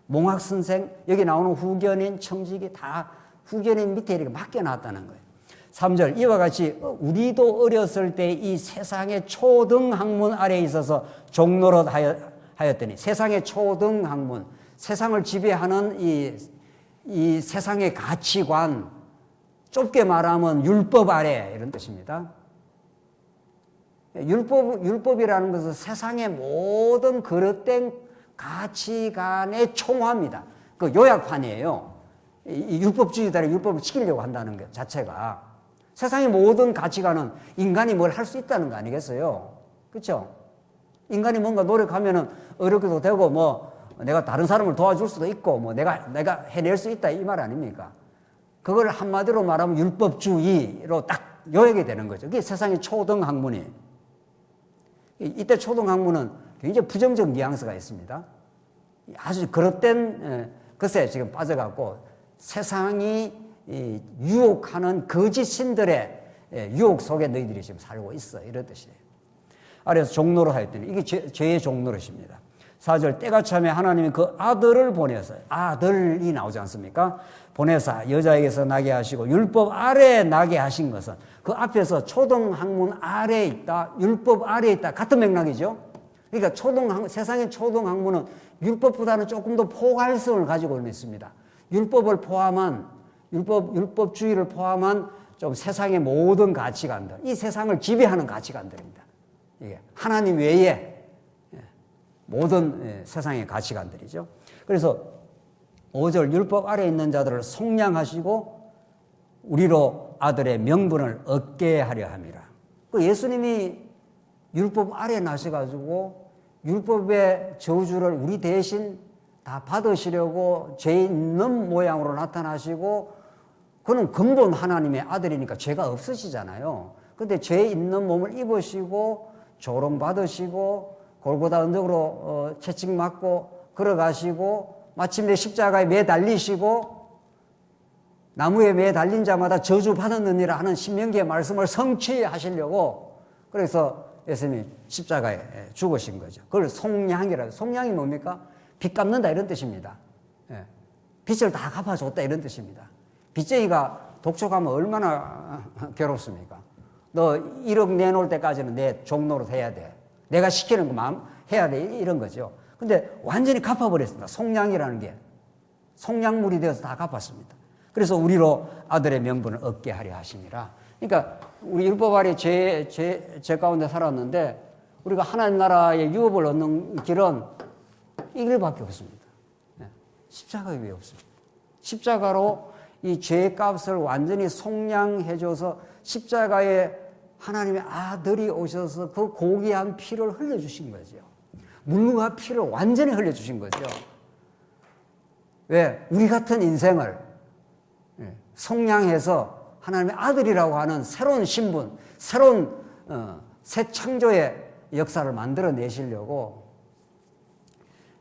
몽학선생, 여기 나오는 후견인, 청지기 다 후견인 밑에 이렇게 맡겨놨다는 거예요. 3절 이와 같이 우리도 어렸을 때 이 세상의 초등학문 아래에 있어서 종노릇 하였더니, 세상의 초등학문, 세상을 지배하는 이 세상의 가치관, 좁게 말하면 율법 아래 이런 뜻입니다. 율법이라는 것은 세상의 모든 그릇된 가치관의 총화입니다. 그 요약판이에요. 이 율법주의자들이 율법을 지키려고 한다는 것 자체가 세상의 모든 가치관은 인간이 뭘 할 수 있다는 거 아니겠어요? 그렇죠? 인간이 뭔가 노력하면은 어렵게도 되고 뭐 내가 다른 사람을 도와줄 수도 있고 뭐 내가 해낼 수 있다 이 말 아닙니까? 그걸 한마디로 말하면 율법주의로 딱 요약이 되는 거죠. 그게 세상의 초등 학문이에요. 이때 초등 학문은 굉장히 부정적 뉘앙스가 있습니다. 아주 그릇된 것에 지금 빠져갖고 세상이 유혹하는 거짓 신들의 유혹 속에 너희들이 지금 살고 있어 이런 뜻이에요. 아래에서 종로로 하였더니 이게 죄의 종로릇입니다. 4절 때가 참에 하나님이 그 아들을 보내서 아들이 나오지 않습니까? 보내사 여자에게서 나게 하시고 율법 아래에 나게 하신 것은 그 앞에서 초등학문 아래에 있다, 율법 아래에 있다 같은 맥락이죠. 그러니까 세상의 초등학문은 율법보다는 조금 더 포괄성을 가지고 있습니다. 율법을 포함한 율법주의를 포함한 좀 세상의 모든 가치관들, 이 세상을 지배하는 가치관들입니다. 이게 하나님 외에 모든 세상의 가치관들이죠. 그래서 5절 율법 아래에 있는 자들을 속량하시고 우리로 아들의 명분을 얻게 하려 함이라. 그 예수님이 율법 아래에 나셔가지고 율법의 저주를 우리 대신 다 받으시려고 죄 있는 모양으로 나타나시고 그는 근본 하나님의 아들이니까 죄가 없으시잖아요. 근데 죄 있는 몸을 입으시고 조롱받으시고 골고다 언덕으로 채찍 맞고 걸어가시고 마침내 십자가에 매달리시고 나무에 매달린 자마다 저주받았느니라 하는 신명기의 말씀을 성취하시려고 그래서 예수님이 십자가에 죽으신 거죠. 그걸 속량이라고. 속량이 뭡니까? 빚 갚는다 이런 뜻입니다. 빚을 다 갚아줬다 이런 뜻입니다. 빚쟁이가 독촉하면 얼마나 괴롭습니까? 너 1억 내놓을 때까지는 내 종노릇 해야 돼. 내가 시키는 것만 해야 돼. 이런 거죠. 근데 완전히 갚아버렸습니다. 속량이라는 게. 속량물이 되어서 다 갚았습니다. 그래서 우리로 아들의 명분을 얻게 하려 하심이라. 그러니까 우리 율법 아래 죄 가운데 살았는데 우리가 하나님 나라의 유업을 얻는 길은 이 길밖에 없습니다. 십자가 외에 없습니다. 십자가로 이 죄의 값을 완전히 속량해줘서 십자가에 하나님의 아들이 오셔서 그 고귀한 피를 흘려주신 거죠. 물과 피를 완전히 흘려주신 거죠. 왜? 우리 같은 인생을 속량해서 하나님의 아들이라고 하는 새로운 신분, 새로운 새 창조의 역사를 만들어내시려고.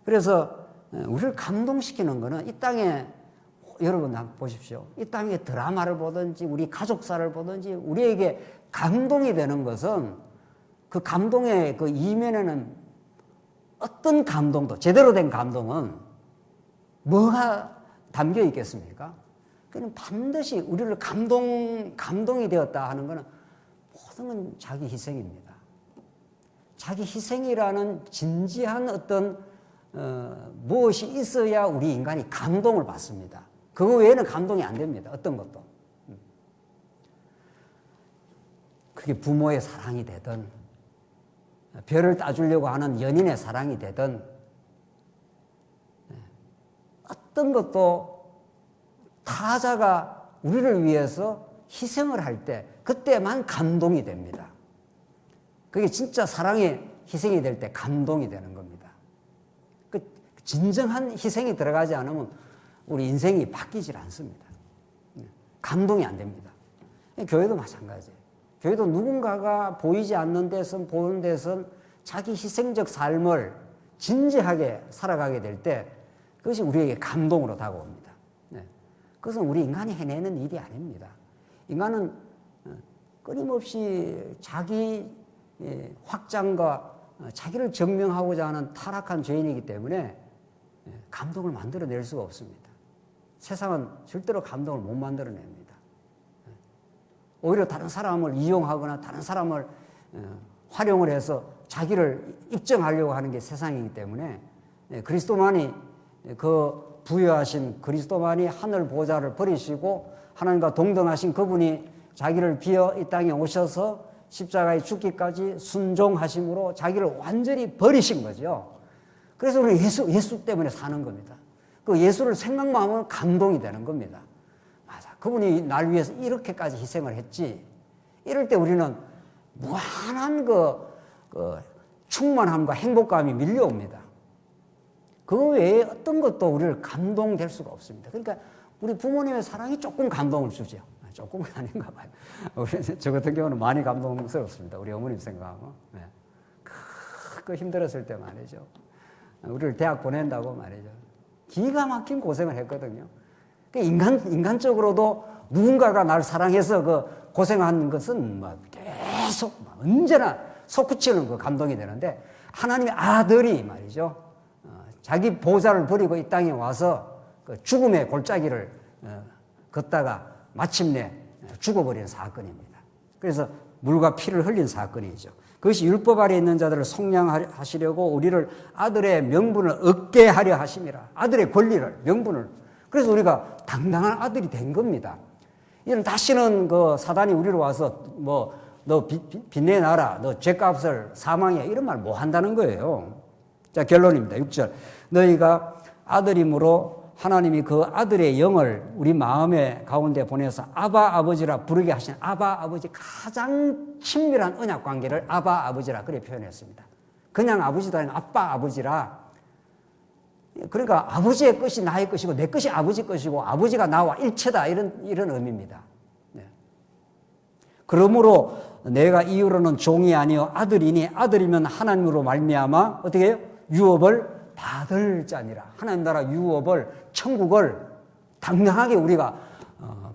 그래서 우리를 감동시키는 것은 이 땅에 여러분 한번 보십시오. 이 땅에 드라마를 보든지 우리 가족사를 보든지 우리에게 감동이 되는 것은 그 감동의 그 이면에는 어떤 감동도 제대로 된 감동은 뭐가 담겨 있겠습니까? 그는 반드시 우리를 감동이 되었다 하는 것은 모든 건 자기 희생입니다. 자기 희생이라는 진지한 어떤 무엇이 있어야 우리 인간이 감동을 받습니다. 그거 외에는 감동이 안 됩니다. 어떤 것도. 그게 부모의 사랑이 되든 별을 따주려고 하는 연인의 사랑이 되든 어떤 것도 타자가 우리를 위해서 희생을 할 때 그때만 감동이 됩니다. 그게 진짜 사랑의 희생이 될 때 감동이 되는 겁니다. 그 진정한 희생이 들어가지 않으면 우리 인생이 바뀌질 않습니다. 감동이 안 됩니다. 교회도 마찬가지예요. 교회도 누군가가 보이지 않는 데선 보는 데선 자기 희생적 삶을 진지하게 살아가게 될 때 그것이 우리에게 감동으로 다가옵니다. 그것은 우리 인간이 해내는 일이 아닙니다. 인간은 끊임없이 자기 확장과 자기를 증명하고자 하는 타락한 죄인이기 때문에 감동을 만들어낼 수가 없습니다. 세상은 절대로 감동을 못 만들어냅니다. 오히려 다른 사람을 이용하거나 다른 사람을 활용을 해서 자기를 입증하려고 하는 게 세상이기 때문에 그리스도만이 그 부여하신 그리스도만이 하늘 보좌를 버리시고 하나님과 동등하신 그분이 자기를 비어 이 땅에 오셔서 십자가에 죽기까지 순종하심으로 자기를 완전히 버리신 거죠. 그래서 우리는 예수 때문에 사는 겁니다. 그 예수를 생각만 하면 감동이 되는 겁니다. 맞아. 그분이 날 위해서 이렇게까지 희생을 했지. 이럴 때 우리는 무한한 그 충만함과 행복감이 밀려옵니다. 그 외에 어떤 것도 우리를 감동될 수가 없습니다. 그러니까 우리 부모님의 사랑이 조금 감동을 주죠. 조금은 아닌가 봐요. 저 같은 경우는 많이 감동스럽습니다. 우리 어머님 생각하면. 네. 그 힘들었을 때 말이죠. 우리를 대학 보낸다고 말이죠. 기가 막힌 고생을 했거든요. 인간적으로도 누군가가 날 사랑해서 그 고생한 것은 막 계속 언제나 솟구치는 그 감동이 되는데 하나님의 아들이 말이죠. 자기 보좌를 버리고 이 땅에 와서 그 죽음의 골짜기를 걷다가 마침내 죽어버리는 사건입니다. 그래서 물과 피를 흘린 사건이죠. 그것이 율법 아래 있는 자들을 속량하시려고 우리를 아들의 명분을 얻게 하려 하심이라. 아들의 권리를, 명분을. 그래서 우리가 당당한 아들이 된 겁니다. 이는 다시는 그 사단이 우리로 와서 너 빚내 놔라, 너 죄값을 사망해, 이런 말 못 한다는 거예요. 자, 결론입니다. 6절. 너희가 아들임으로 하나님이 그 아들의 영을 우리 마음의 가운데 보내서 아바 아버지라 부르게 하신 아바 아버지, 가장 친밀한 언약 관계를 아바 아버지라 그렇게 표현했습니다. 그냥 아버지도 아니고 아빠 아버지라. 그러니까 아버지의 것이 나의 것이고 내 것이 아버지 것이고 아버지가 나와 일체다, 이런 의미입니다. 네. 그러므로 내가 이후로는 종이 아니요 아들이니 아들이면 하나님으로 말미암아 어떻게 해요? 유업을 받을 자니라. 하나님 나라 유업을, 천국을 당당하게 우리가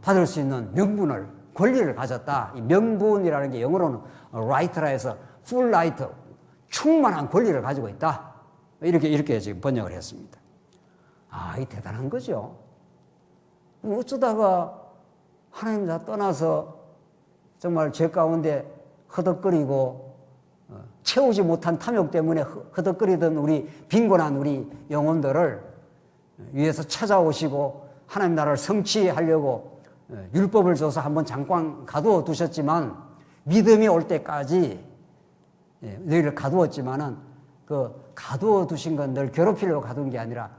받을 수 있는 명분을, 권리를 가졌다. 이 명분이라는 게 영어로는 right라 해서 full right, 충만한 권리를 가지고 있다. 이렇게 지금 번역을 했습니다. 이 대단한 거죠. 어쩌다가 하나님 다 떠나서 정말 죄 가운데 허덕거리고 채우지 못한 탐욕 때문에 허덕거리던 우리 빈곤한 우리 영혼들을 위해서 찾아오시고 하나님 나라를 성취하려고 율법을 줘서 한번 잠깐 가두어 두셨지만, 믿음이 올 때까지 너희를 가두었지만은 그 가두어 두신 건 늘 괴롭히려고 가둔 게 아니라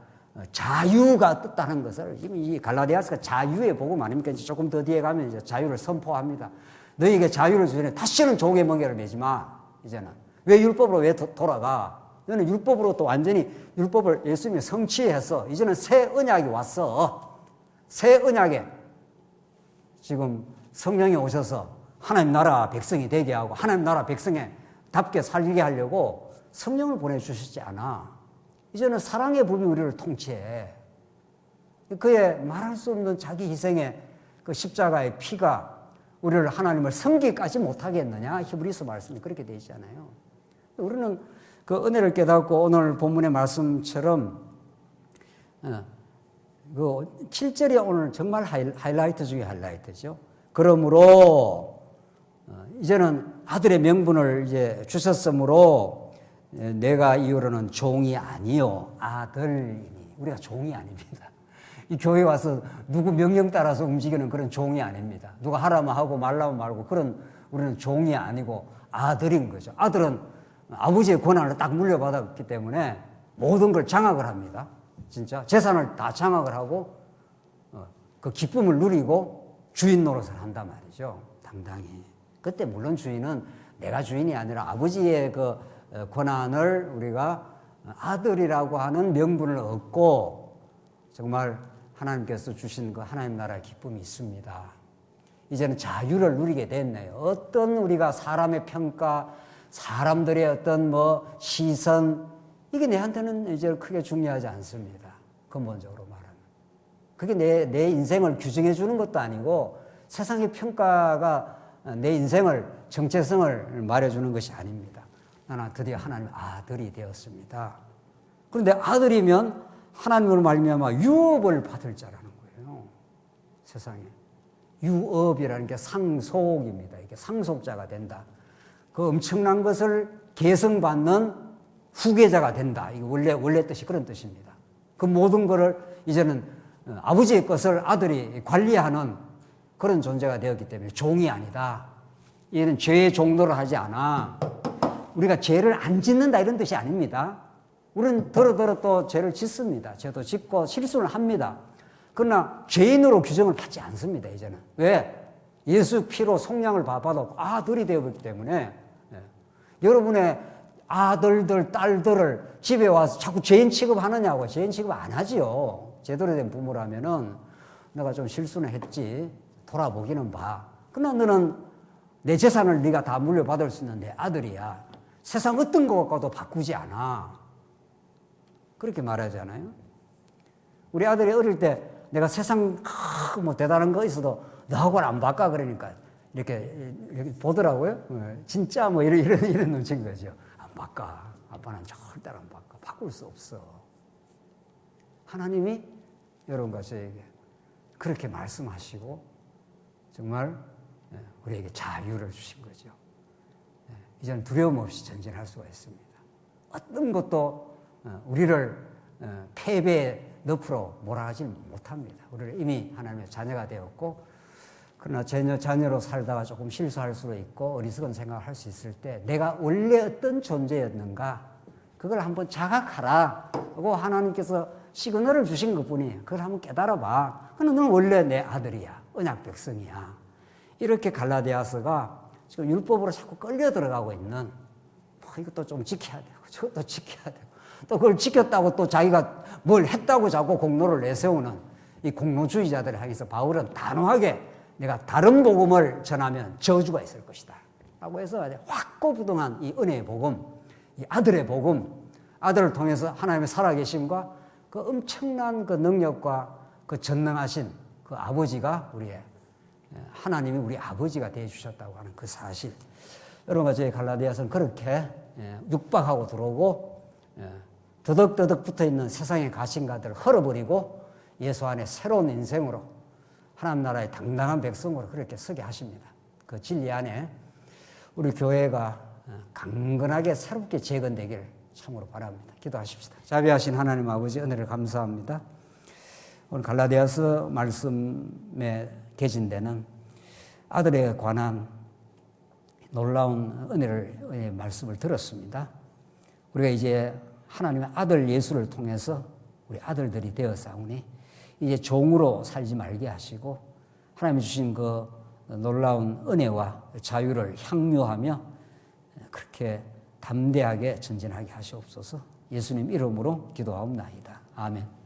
자유가 떴다는 것을, 이 갈라디아서가 자유의 복음 아닙니까? 이제 조금 더 뒤에 가면 이제 자유를 선포합니다. 너희에게 자유를 주시네. 다시는 종의 멍에를 매지 마. 이제는 왜 율법으로 왜 돌아가? 너는 율법으로 또 완전히 율법을 예수님이 성취해서 이제는 새 언약이 왔어. 새 언약에 지금 성령이 오셔서 하나님 나라 백성이 되게 하고 하나님 나라 백성에 답게 살게 하려고 성령을 보내주시지 않아. 이제는 사랑의 법이 우리를 통치해. 그의 말할 수 없는 자기 희생의 그 십자가의 피가 우리를 하나님을 섬기까지 못하게 했느냐? 히브리서 말씀이 그렇게 되어 있잖아요. 우리는 그 은혜를 깨닫고 오늘 본문의 말씀처럼 그 7절이 오늘 정말 하이라이트 중에 하이라이트죠. 그러므로 이제는 아들의 명분을 이제 주셨으므로 내가 이후로는 종이 아니요 아들이니. 우리가 종이 아닙니다. 이 교회 와서 누구 명령 따라서 움직이는 그런 종이 아닙니다. 누가 하라면 하고 말라면 말고 그런 우리는 종이 아니고 아들인 거죠. 아들은 아버지의 권한을 딱 물려받았기 때문에 모든 걸 장악을 합니다. 진짜 재산을 다 장악을 하고 그 기쁨을 누리고 주인 노릇을 한단 말이죠. 당당히. 그때 물론 주인은 내가 주인이 아니라 아버지의 그 권한을 우리가 아들이라고 하는 명분을 얻고 정말 하나님께서 주신 그 하나님 나라의 기쁨이 있습니다. 이제는 자유를 누리게 됐네요. 어떤 우리가 사람의 평가, 사람들의 어떤 시선, 이게 내한테는 이제 크게 중요하지 않습니다. 근본적으로 말하면. 그게 내 인생을 규정해 주는 것도 아니고 세상의 평가가 내 인생을, 정체성을 말해주는 것이 아닙니다. 나는 드디어 하나님의 아들이 되었습니다. 그런데 아들이면 하나님으로 말미암아 유업을 받을 자라는 거예요. 세상에. 유업이라는 게 상속입니다. 이게 상속자가 된다. 그 엄청난 것을 계승받는 후계자가 된다. 이게 원래 뜻이 그런 뜻입니다. 그 모든 것을 이제는 아버지의 것을 아들이 관리하는 그런 존재가 되었기 때문에 종이 아니다. 얘는 죄의 종노를 하지 않아. 우리가 죄를 안 짓는다 이런 뜻이 아닙니다. 우리는 더러더러 또 죄를 짓습니다. 죄도 짓고 실수를 합니다. 그러나 죄인으로 규정을 받지 않습니다. 이제는. 왜? 예수 피로 속량을 받아도 아들이 되었기 때문에 여러분의 아들들, 딸들을 집에 와서 자꾸 죄인 취급하느냐고. 죄인 취급 안 하지요. 제대로 된 부모라면은 내가 좀 실수는 했지. 돌아보기는 봐. 그러나 너는 내 재산을 네가 다 물려받을 수 있는 내 아들이야. 세상 어떤 것과도 바꾸지 않아. 그렇게 말하잖아요. 우리 아들이 어릴 때 내가 세상 뭐 대단한 거 있어도 너하고는 안 바꿔 그러니까 이렇게 보더라고요. 진짜 뭐 이런 눈치인 거죠. 안 바꿔. 아빠는 절대로 안 바꿔. 바꿀 수 없어. 하나님이 여러분과 저에게 그렇게 말씀하시고 정말 우리에게 자유를 주신 거죠. 이제는 두려움 없이 전진할 수가 있습니다. 어떤 것도 우리를 패배의 늪으로 몰아가지 못합니다. 우리는 이미 하나님의 자녀가 되었고, 그러나 자녀로 살다가 조금 실수할 수도 있고 어리석은 생각을 할 수 있을 때 내가 원래 어떤 존재였는가 그걸 한번 자각하라 하고 하나님께서 시그널을 주신 것뿐이에요. 그걸 한번 깨달아봐. 그럼 너는 원래 내 아들이야. 언약 백성이야. 이렇게 갈라디아서가 지금 율법으로 자꾸 끌려 들어가고 있는 이것도 좀 지켜야 되고 저것도 지켜야 되고 또 그걸 지켰다고 또 자기가 뭘 했다고 자꾸 공로를 내세우는 이 공로주의자들을 향해서 바울은 단호하게 내가 다른 복음을 전하면 저주가 있을 것이다 라고 해서 확고부동한 이 은혜의 복음, 이 아들의 복음, 아들을 통해서 하나님의 살아계심과 그 엄청난 그 능력과 그 전능하신 그 아버지가 하나님이 우리 아버지가 되어주셨다고 하는 그 사실. 여러분과 저희 갈라디아서는 그렇게 육박하고 들어오고 더덕더덕 붙어있는 세상의 가신가들을 헐어버리고 예수 안에 새로운 인생으로 하나님 나라의 당당한 백성으로 그렇게 서게 하십니다. 그 진리 안에 우리 교회가 강건하게 새롭게 재건되기를 참으로 바랍니다. 기도하십시다. 자비하신 하나님 아버지 은혜를 감사합니다. 오늘 갈라디아서 말씀에 개진되는 아들에 관한 놀라운 은혜의 말씀을 들었습니다. 우리가 이제 하나님의 아들 예수를 통해서 우리 아들들이 되었사오니 이제 종으로 살지 말게 하시고 하나님이 주신 그 놀라운 은혜와 자유를 향유하며 그렇게 담대하게 전진하게 하시옵소서. 예수님 이름으로 기도하옵나이다. 아멘.